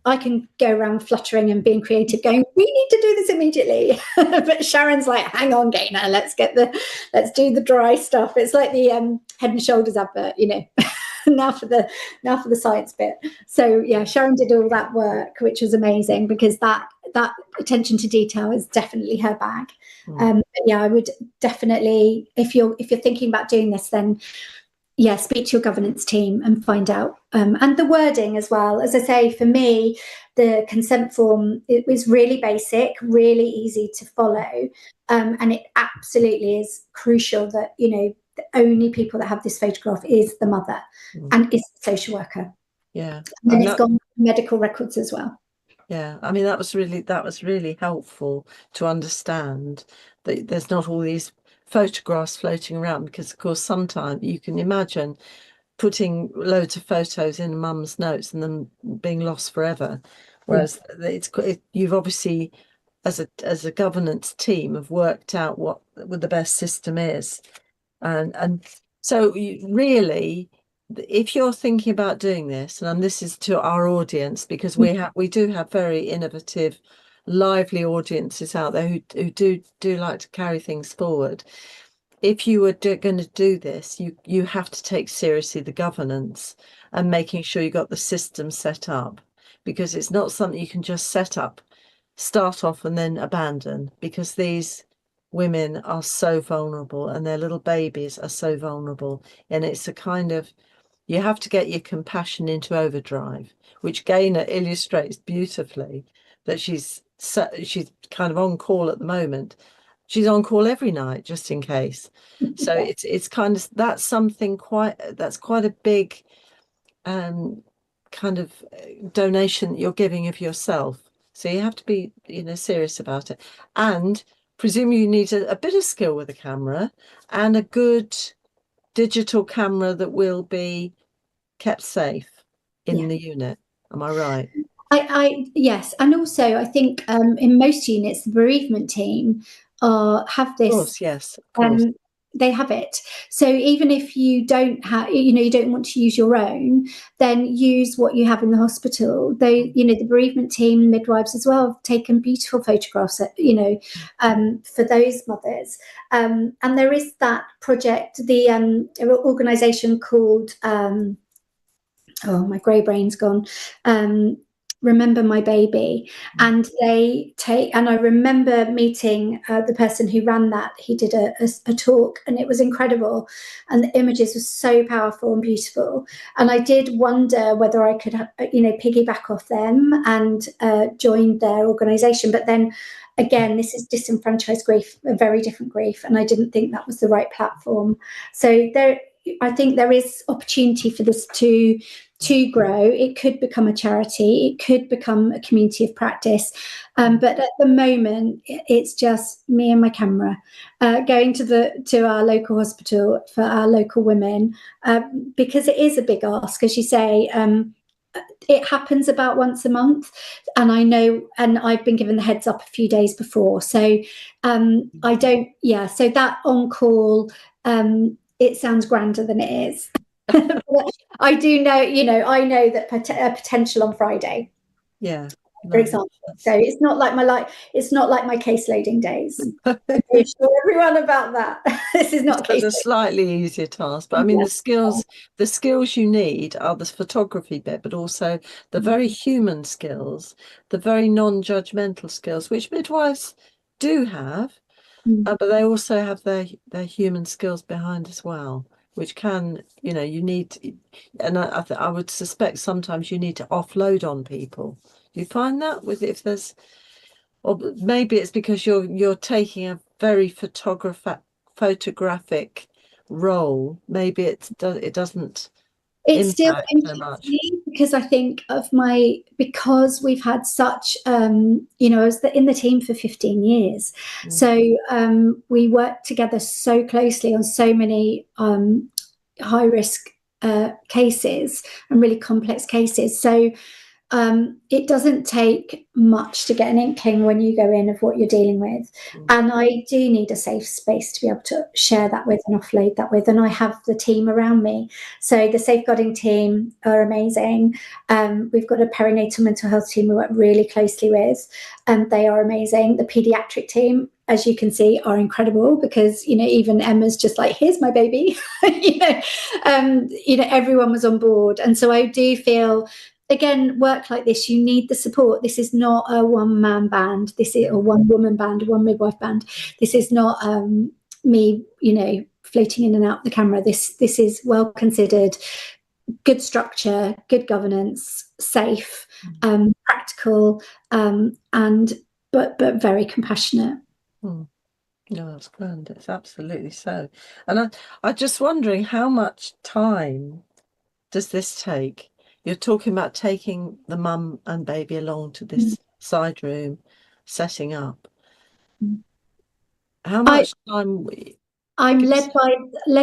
I can go around fluttering and being creative going, we need to do this immediately, but Sharon's like, hang on, Gaynor, let's do the dry stuff. It's like the Head and Shoulders advert, now for the science bit. So yeah, Sharon did all that work, which was amazing, because that attention to detail is definitely her bag. But yeah, I would definitely, if you're thinking about doing this, then yeah, speak to your governance team and find out, and the wording as well. As I say, for me, the consent form, it was really basic, really easy to follow, and it absolutely is crucial that the only people that have this photograph is the mother and is the social worker. Yeah, and it's gone medical records as well. Yeah, I mean that was really helpful to understand that there's not all these photographs floating around, because of course sometimes you can imagine putting loads of photos in mum's notes and them being lost forever, whereas you've obviously as a governance team have worked out what the best system is, and so really, if you're thinking about doing this, and this is to our audience, because we do have very innovative, lively audiences out there who do like to carry things forward. If you were going to do this, you have to take seriously the governance and making sure you got the system set up, because it's not something you can just start off and then abandon, because these women are so vulnerable and their little babies are so vulnerable, and it's a kind of, you have to get your compassion into overdrive, which Gaynor illustrates beautifully, that she's kind of on call at the moment. She's on call every night just in case. So it's kind of, that's quite a big kind of donation that you're giving of yourself. So you have to be serious about it, and presumably you need a bit of skill with a camera and a good digital camera that will be kept safe in the unit. Am I right? Yes, and also I think in most units the bereavement team have this. Of course, yes, of course. they have it. So even if you don't have, you don't want to use your own, then use what you have in the hospital. They, the bereavement team, midwives as well, have taken beautiful photographs, for those mothers. And there is that project, the organisation called, my grey brain's gone. Remember My Baby, and I remember meeting the person who ran that. He did a talk, and it was incredible, and the images were so powerful and beautiful. And I did wonder whether I could piggyback off them and join their organisation, but then again, this is disenfranchised grief, a very different grief, and I didn't think that was the right platform. So I think there is opportunity for this to grow. It could become a charity, it could become a community of practice, but at the moment it's just me and my camera going to our local hospital for our local women, because it is a big ask, as you say. It happens about once a month, and I know, and I've been given the heads up a few days before, so I don't, so that on call, it sounds grander than it is. I do know, I know that potential on Friday. Yeah. For example. So it's not like my case loading days. I assure everyone about that. This is not It's a slightly easier task, but I mean, the skills you need are the photography bit, but also the very human skills, the very non-judgmental skills, which midwives do have, but they also have their human skills behind as well, which can, you need, and I would suspect sometimes you need to offload on people. Do you find that if there's, or maybe it's because you're taking a very photographic role. Maybe it doesn't. It still impacts me, because I think because we've had such, I was in the team for 15 years. So we worked together so closely on so many high risk cases and really complex cases. So it doesn't take much to get an inkling when you go in of what you're dealing with. And I do need a safe space to be able to share that with and offload that with. And I have the team around me. So the safeguarding team are amazing. We've got a perinatal mental health team we work really closely with, and they are amazing. The paediatric team, as you can see, are incredible, because, even Emma's just like, here's my baby, everyone was on board. And so I do feel, again, work like this, you need the support. This is not a one-man band. This is a one-woman band, one midwife band. This is not me, floating in and out the camera. This is well considered, good structure, good governance, safe, practical, but very compassionate. No, that's grand. It's absolutely so. And I'm just wondering, how much time does this take? You're talking about taking the mum and baby along to this side room, setting up. How much time? I'm led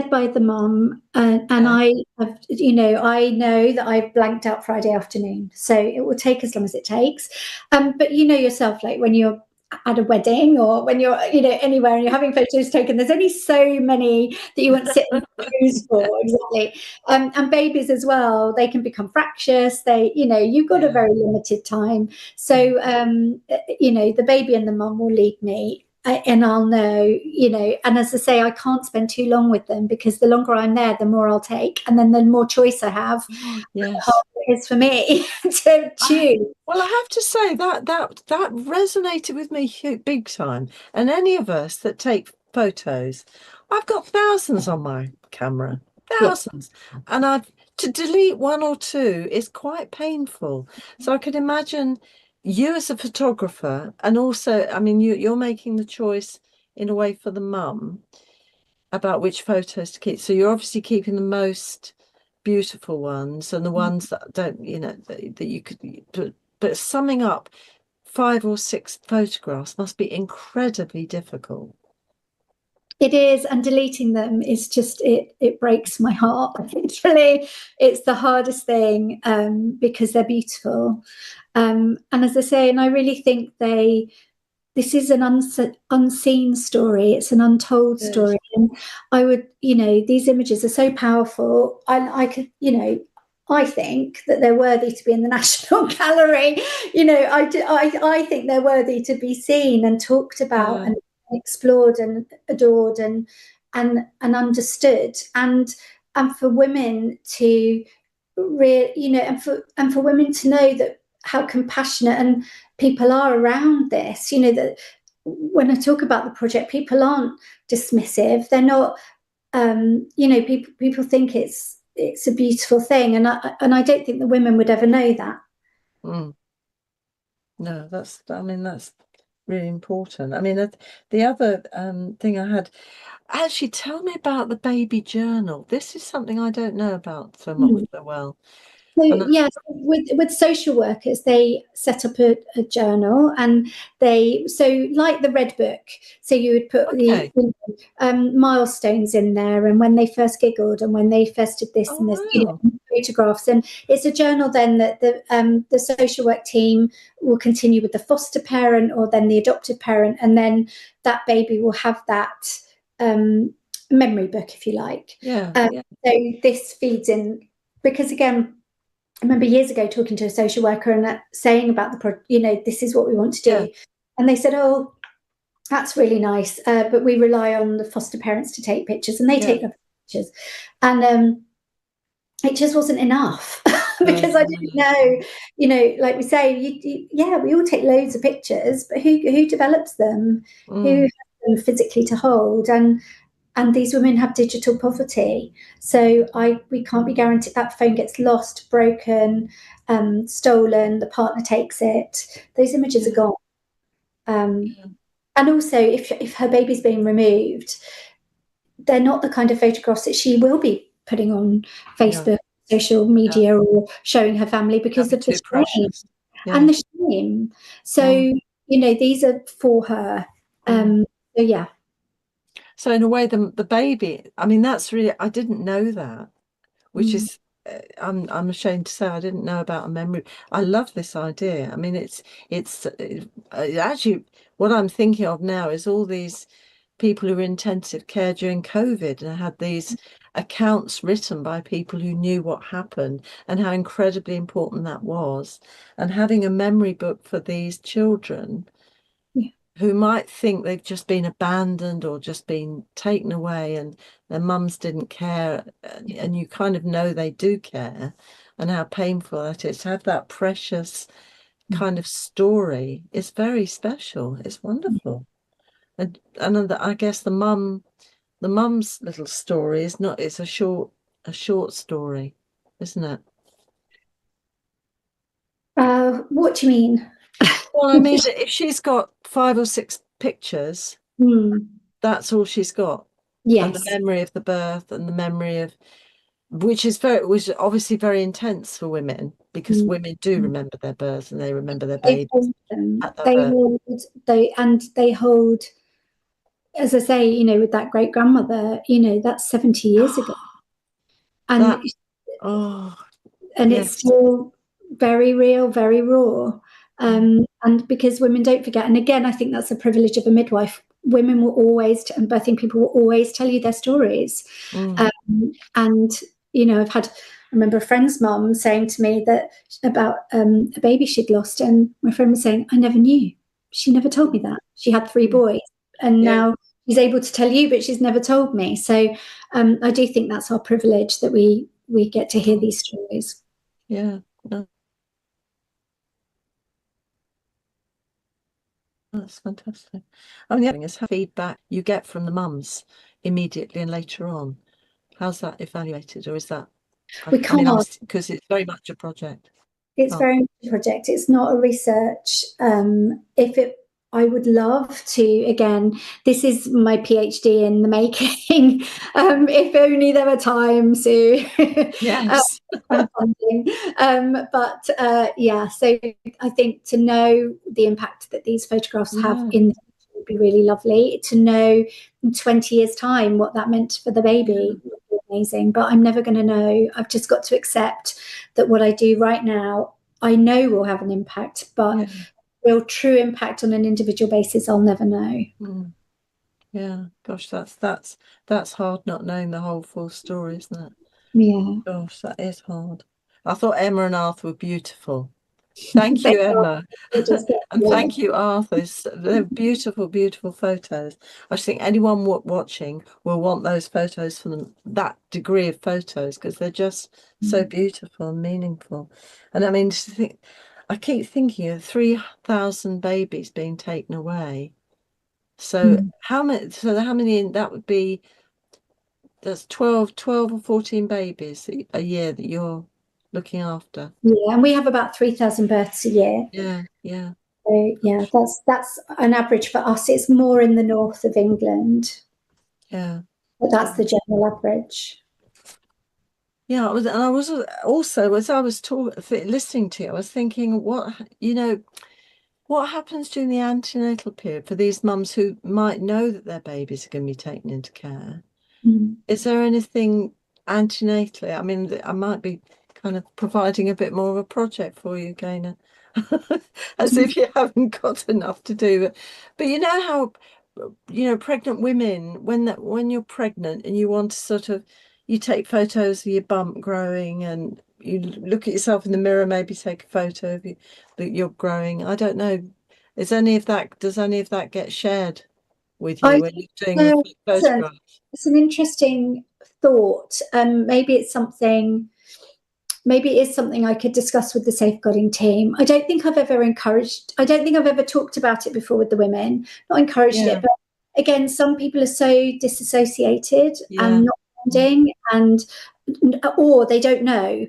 by the mum, and I have, I know that I've blanked out Friday afternoon, so it will take as long as it takes. But yourself, like when you're at a wedding or when you're, anywhere and you're having photos taken, there's only so many that you want to sit and choose for. Exactly. And babies as well, they can become fractious. You've got a very limited time. So, the baby and the mum will lead me. And I'll know, and as I say, I can't spend too long with them, because the longer I'm there, the more I'll take. And then the more choice I have, the harder it is for me to choose. Well, I have to say that resonated with me big time. And any of us that take photos, I've got thousands on my camera, thousands. And to delete one or two is quite painful. So I could imagine you as a photographer, and also, I mean, you're making the choice in a way for the mum about which photos to keep. So you're obviously keeping the most beautiful ones and the ones that don't, that you could, but summing up 5 or 6 photographs must be incredibly difficult. It is, and deleting them is just, it breaks my heart. Literally, it's the hardest thing, because they're beautiful. And as I say, and I really think they this is an unseen story. It's an untold story. And I would, these images are so powerful. I could, I think that they're worthy to be in the National Gallery. I think they're worthy to be seen and talked about and explored and adored and understood. And for women to and for women to know that how compassionate and people are around this, that when I talk about the project, people aren't dismissive. They're not, people think it's a beautiful thing, and I don't think the women would ever know that. No, that's really important. I mean, the other thing I had, actually, tell me about the baby journal. This is something I don't know about so well. So yes, with social workers, they set up a journal, and like the Red Book. So you would put the milestones in there, and when they first giggled, and when they first did this and this, photographs. And it's a journal then that the social work team will continue with the foster parent or then the adopted parent, and then that baby will have that memory book, if you like. So this feeds in, because again, I remember years ago talking to a social worker and saying about this is what we want to do. And they said, oh, that's really nice, but we rely on the foster parents to take pictures, and they take the pictures. And it just wasn't enough because I didn't know, like we say, we all take loads of pictures, but who develops them? Who has them physically to hold? And these women have digital poverty. So we can't be guaranteed that phone gets lost, broken, stolen, the partner takes it. Those images are gone. And also, if her baby's being removed, they're not the kind of photographs that she will be putting on Facebook, social media, or showing her family because of the shame and the shame. So, these are for her. So in a way, the baby, I mean, that's really, I didn't know that, which is, I'm ashamed to say I didn't know about a memory. I love this idea. I mean, it's actually, what I'm thinking of now is all these people who were in intensive care during COVID and had these accounts written by people who knew what happened and how incredibly important that was. And having a memory book for these children who might think they've just been abandoned or just been taken away and their mums didn't care, and you kind of know they do care, and how painful that is. To have that precious kind of story is very special. It's wonderful. And I guess the mum's little story is not, it's a short story, isn't it? What do you mean? Well, I mean, if she's got 5 or 6 pictures, that's all she's got. Yes. And the memory of the birth and the memory of, which is obviously very intense for women, because women do remember their birth and they remember their babies. They hold, as I say, with that great grandmother, that's 70 years ago. And it's still very real, very raw. And because women don't forget, and again, I think that's the privilege of a midwife. Women will always, and birthing people will always tell you their stories. And I remember a friend's mum saying to me that about a baby she'd lost, and my friend was saying, I never knew. She never told me that. She had 3 boys, and now she's able to tell you, but she's never told me. So I do think that's our privilege, that we get to hear these stories. Yeah. No. That's fantastic. I mean, the other thing is how feedback you get from the mums immediately and later on. How's that evaluated, or is that? We can't, because it's very much a project. It's very much a project. It's not a research. I would love to, again, this is my PhD in the making. If only there were time, Sue. Yes. So I think to know the impact that these photographs have in the future would be really lovely. To know in 20 years' time what that meant for the baby would be amazing. But I'm never going to know. I've just got to accept that what I do right now, I know will have an impact, but real true impact on an individual basis, I'll never know. Yeah, gosh, that's hard, not knowing the whole full story, isn't it? Yeah. Gosh, that is hard. I thought Emma and Arthur were beautiful. Thank you, Emma. And thank you, Arthur. They're beautiful, beautiful photos. I just think anyone watching will want those photos from them, that degree of photos, because they're just so beautiful and meaningful. And I mean, I keep thinking of 3,000 babies being taken away. So how many? So how many? That would be. That's 12 or 14 babies a year that you're looking after. Yeah, and we have about 3,000 births a year. Yeah. So yeah, that's an average for us. It's more in the north of England. Yeah. But that's the general average. Yeah, I was also, as I was listening to you, I was thinking, what happens during the antenatal period for these mums who might know that their babies are going to be taken into care? Is there anything antenatally? I mean, I might be kind of providing a bit more of a project for you, Gaynor, as if you haven't got enough to do. But you know how, pregnant women, when you're pregnant and you want to sort of, you take photos of your bump growing and you look at yourself in the mirror, maybe take a photo of you that you're growing. I don't know. Does any of that get shared with you when you're doing the photographs? It's an interesting thought. Maybe it is something I could discuss with the safeguarding team. I don't think I've ever talked about it before with the women, not encouraged it, but again, some people are so disassociated and not bonding, or they don't know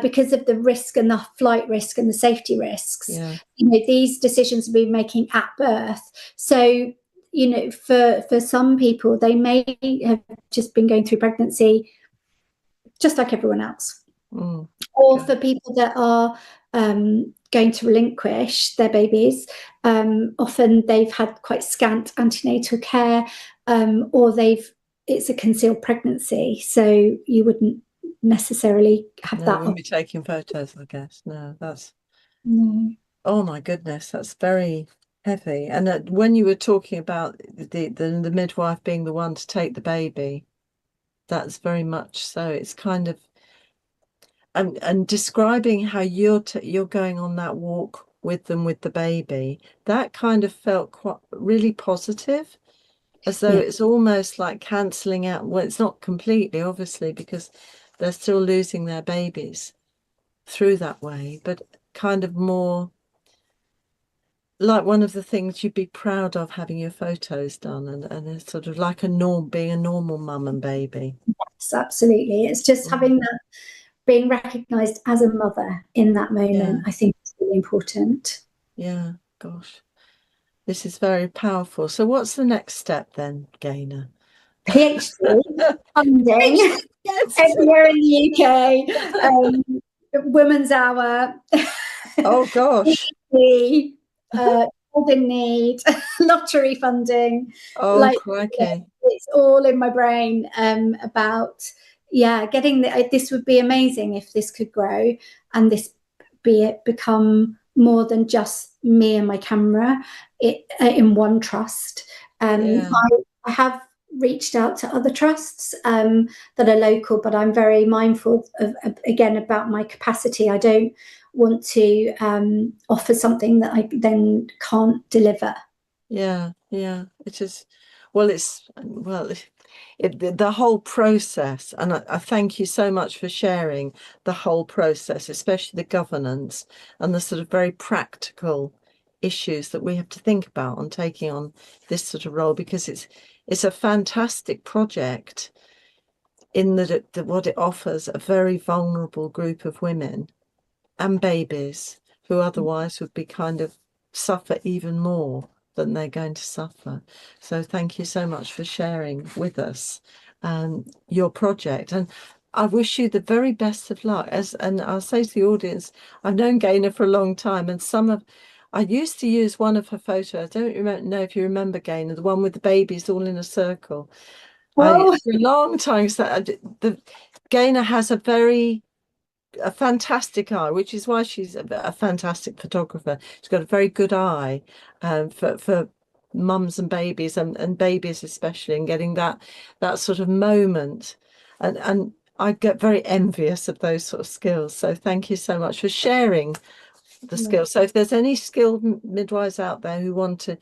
because of the risk and the flight risk and the safety risks. These decisions have been making at birth. So, for some people, they may have just been going through pregnancy just like everyone else. Or for people that are going to relinquish their babies, often they've had quite scant antenatal care, or it's a concealed pregnancy, so you wouldn't necessarily have that. You wouldn't be taking photos, I guess. No, that's oh my goodness, that's very heavy. And when you were talking about the midwife being the one to take the baby, that's very much so. It's kind of and describing how you're going on that walk with them with the baby, that kind of felt quite really positive, as though it's almost like cancelling out. Well, it's not completely, obviously, because they're still losing their babies through that way, but kind of more like one of the things you'd be proud of, having your photos done, and it's sort of like being a normal mum and baby. Yes, absolutely. It's just having that, being recognised as a mother in that moment, I think is really important. Yeah, gosh. This is very powerful. So what's the next step then, Gaynor? PhD funding everywhere in the UK. Women's Hour. Oh gosh. Golden Need, lottery funding. Oh, crikey. It's all in my brain about getting this would be amazing if this could grow and this become more than just me and my camera in one trust. I have reached out to other trusts that are local, but I'm very mindful of again about my capacity. I don't want to offer something that I then can't deliver. It is. The whole process, and I thank you so much for sharing the whole process, especially the governance and the sort of very practical issues that we have to think about on taking on this sort of role, because it's a fantastic project in that what it offers a very vulnerable group of women and babies who otherwise would be kind of suffer even more than they're going to suffer. So thank you so much for sharing with us your project, and I wish you the very best of luck. And I'll say to the audience, I've known Gaynor for a long time, and I used to use one of her photos. I don't know if you remember, Gaynor, the one with the babies all in a circle. For a long time, Gaynor has a very a fantastic eye, which is why she's a fantastic photographer. She's got a very good eye for mums and babies, and babies especially, and getting that sort of moment. And I get very envious of those sort of skills. So thank you so much for sharing the skills. So if there's any skilled midwives out there who want to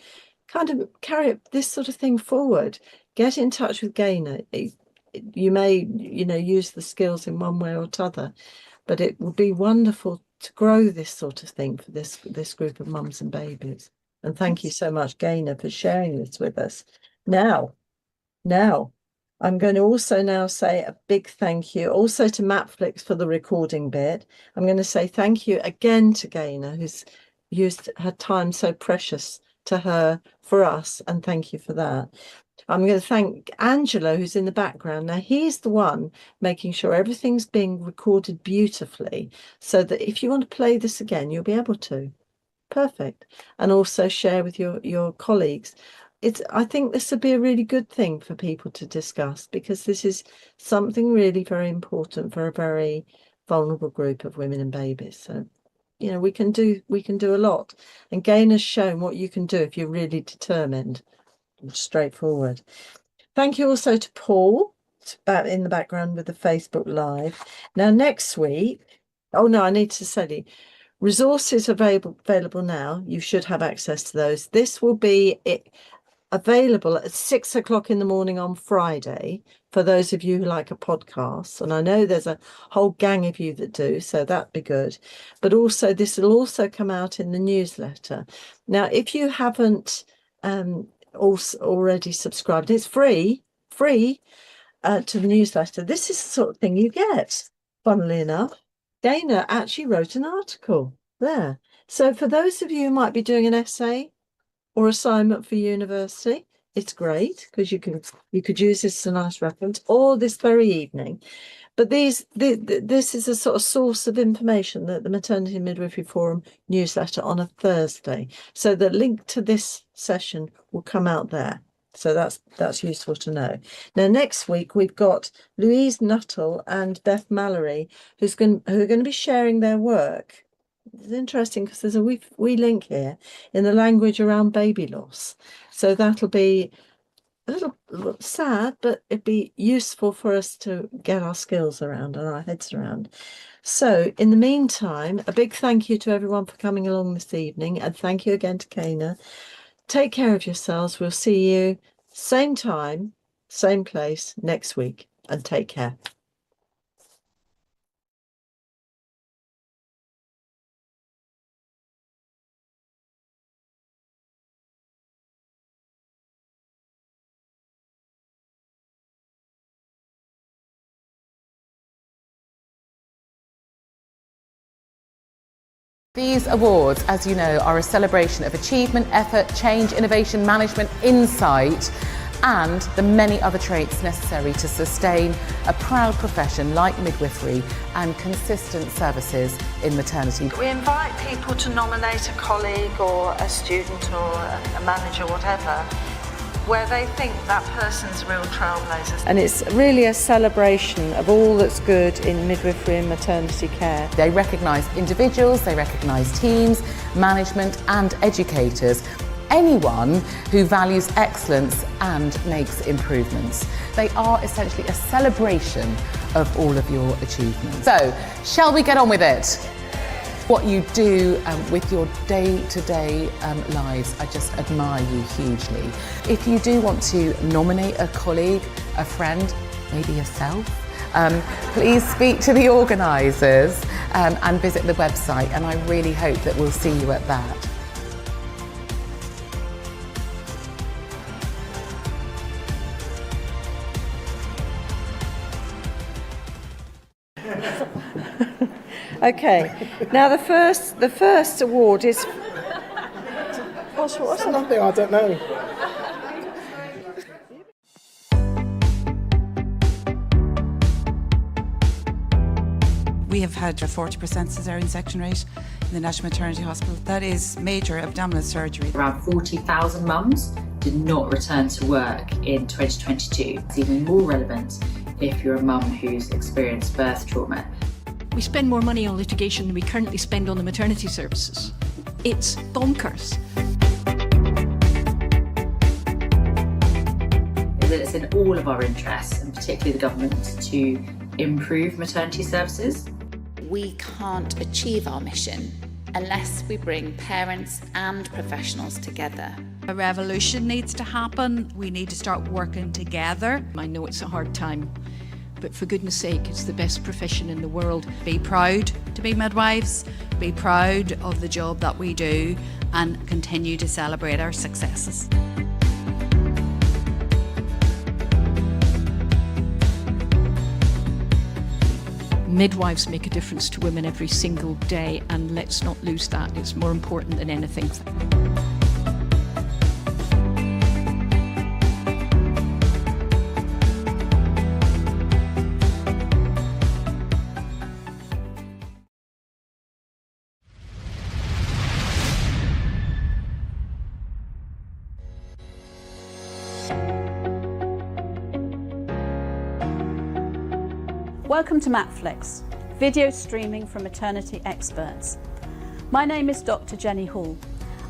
kind of carry this sort of thing forward, get in touch with Gaynor. You may, use the skills in one way or t'other, but it would be wonderful to grow this sort of thing for this group of mums and babies. And thank you so much, Gaynor, for sharing this with us. Now, I'm going to also now say a big thank you also to Matflix for the recording bit. I'm going to say thank you again to Gaynor, who's used her time so precious to her for us, and thank you for that. I'm going to thank Angelo, who's in the background. Now, he's the one making sure everything's being recorded beautifully, so that if you want to play this again, you'll be able to. Perfect. And also share with your colleagues. I think this would be a really good thing for people to discuss, because this is something really very important for a very vulnerable group of women and babies. So, we can do a lot. And Gaynor's shown what you can do if you're really determined. Straightforward. Thank you also to Paul in the background with the Facebook Live. Now, next week, I need to say, resources available now. You should have access to those. This will be available at 6 o'clock in the morning on Friday for those of you who like a podcast. And I know there's a whole gang of you that do, so that'd be good. But also, this will also come out in the newsletter. Now, if you haven't already subscribed, it's free to the newsletter. This is the sort of thing you get, funnily enough. Gaynor actually wrote an article there. So for those of you who might be doing an essay or assignment for university, it's great, because you could use this as a nice reference, or this very evening. But this is a sort of source of information, that the Maternity and Midwifery Forum newsletter on a Thursday. So the link to this session will come out there. So that's useful to know. Now, next week, we've got Louise Nuttall and Beth Mallory, who are going to be sharing their work. It's interesting because there's a wee link here in the language around baby loss. So that'll be a little sad, but it'd be useful for us to get our skills around and our heads around. So in the meantime, a big thank you to everyone for coming along this evening, and thank you again to Gaynor. Take care of yourselves. We'll see you same time, same place next week, and take care. These awards, as you know, are a celebration of achievement, effort, change, innovation, management, insight, and the many other traits necessary to sustain a proud profession like midwifery and consistent services in maternity. We invite people to nominate a colleague or a student or a manager, whatever, where they think that person's real trailblazers. And it's really a celebration of all that's good in midwifery and maternity care. They recognise individuals, they recognise teams, management and educators. Anyone who values excellence and makes improvements. They are essentially a celebration of all of your achievements. So, shall we get on with it? What you do with your day-to-day lives, I just admire you hugely. If you do want to nominate a colleague, a friend, maybe yourself, please speak to the organisers and visit the website, and I really hope that we'll see you at that. Okay, now the first award is. What's nothing? I don't know. We have had a 40% caesarean section rate in the National Maternity Hospital. That is major abdominal surgery. Around 40,000 mums did not return to work in 2022. It's even more relevant if you're a mum who's experienced birth trauma. We spend more money on litigation than we currently spend on the maternity services. It's bonkers. That it's in all of our interests, and particularly the government, to improve maternity services. We can't achieve our mission unless we bring parents and professionals together. A revolution needs to happen. We need to start working together. I know it's a hard time, but for goodness sake, it's the best profession in the world. Be proud to be midwives, be proud of the job that we do, and continue to celebrate our successes. Midwives make a difference to women every single day, and let's not lose that. It's more important than anything. Welcome to Matflix, video streaming from maternity experts. My name is Dr. Jenny Hall.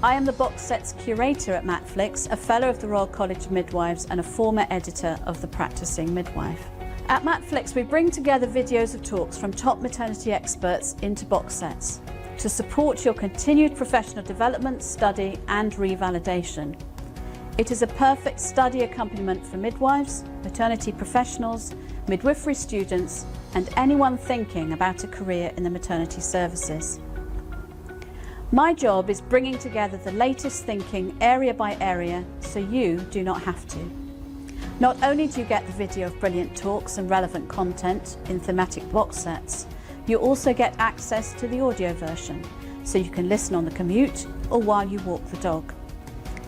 I am the box set's curator at Matflix, a fellow of the Royal College of Midwives and a former editor of The Practicing Midwife. At Matflix, we bring together videos of talks from top maternity experts into box sets to support your continued professional development, study and revalidation. It is a perfect study accompaniment for midwives, maternity professionals, midwifery students and anyone thinking about a career in the maternity services. My job is bringing together the latest thinking area by area so you do not have to. Not only do you get the video of brilliant talks and relevant content in thematic box sets, you also get access to the audio version so you can listen on the commute or while you walk the dog.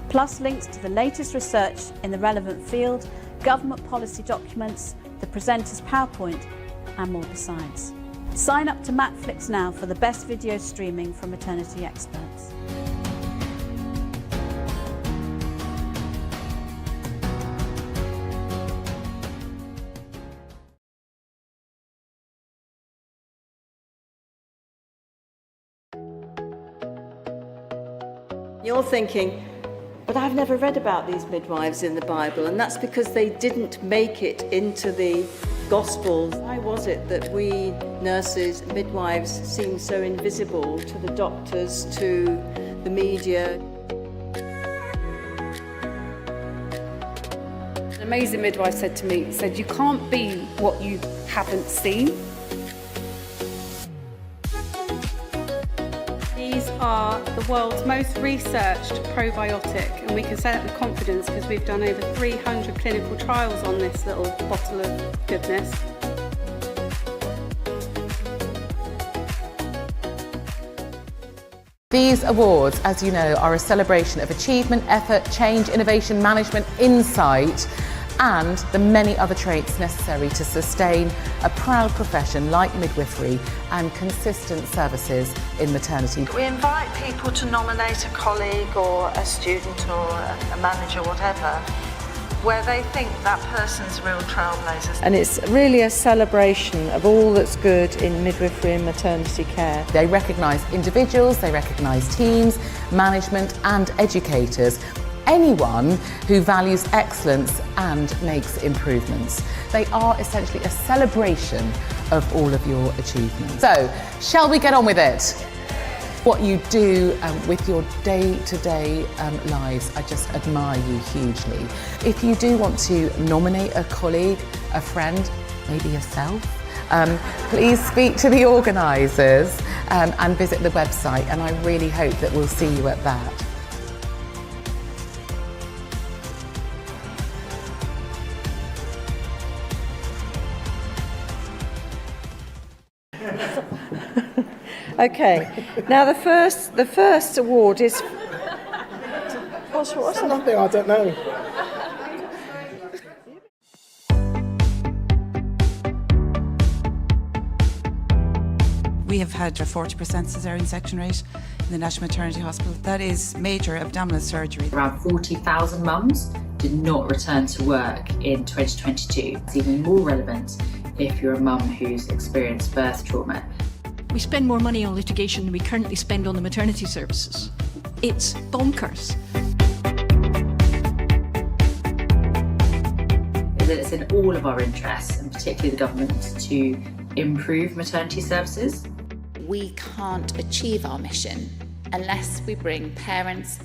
Plus links to the latest research in the relevant field, government policy documents, the presenter's PowerPoint and more besides. Sign up to Matflix now for the best video streaming from maternity experts. You're thinking, but I've never read about these midwives in the Bible, and that's because they didn't make it into the Gospels. Why was it that we nurses, midwives, seem so invisible to the doctors, to the media? An amazing midwife said to me, you can't be what you haven't seen. These are the world's most researched probiotic, and we can say that with confidence because we've done over 300 clinical trials on this little bottle of goodness. These awards, as you know, are a celebration of achievement, effort, change, innovation, management, insight, and the many other traits necessary to sustain a proud profession like midwifery and consistent services in maternity. We invite people to nominate a colleague or a student or a manager, whatever, where they think that person's real trailblazers. And it's really a celebration of all that's good in midwifery and maternity care. They recognise individuals, they recognise teams, management and educators. Anyone who values excellence and makes improvements. They are essentially a celebration of all of your achievements. So, shall we get on with it? What you do with your day-to-day lives, I just admire you hugely. If you do want to nominate a colleague, a friend, maybe yourself, please speak to the organisers and visit the website, and I really hope that we'll see you at that. Okay, now the first award is... What's nothing, I don't know. We have had a 40% caesarean section rate in the National Maternity Hospital. That is major abdominal surgery. Around 40,000 mums did not return to work in 2022. It's even more relevant if you're a mum who's experienced birth trauma. We spend more money on litigation than we currently spend on the maternity services. It's bonkers. That it's in all of our interests, and particularly the government, to improve maternity services. We can't achieve our mission unless we bring parents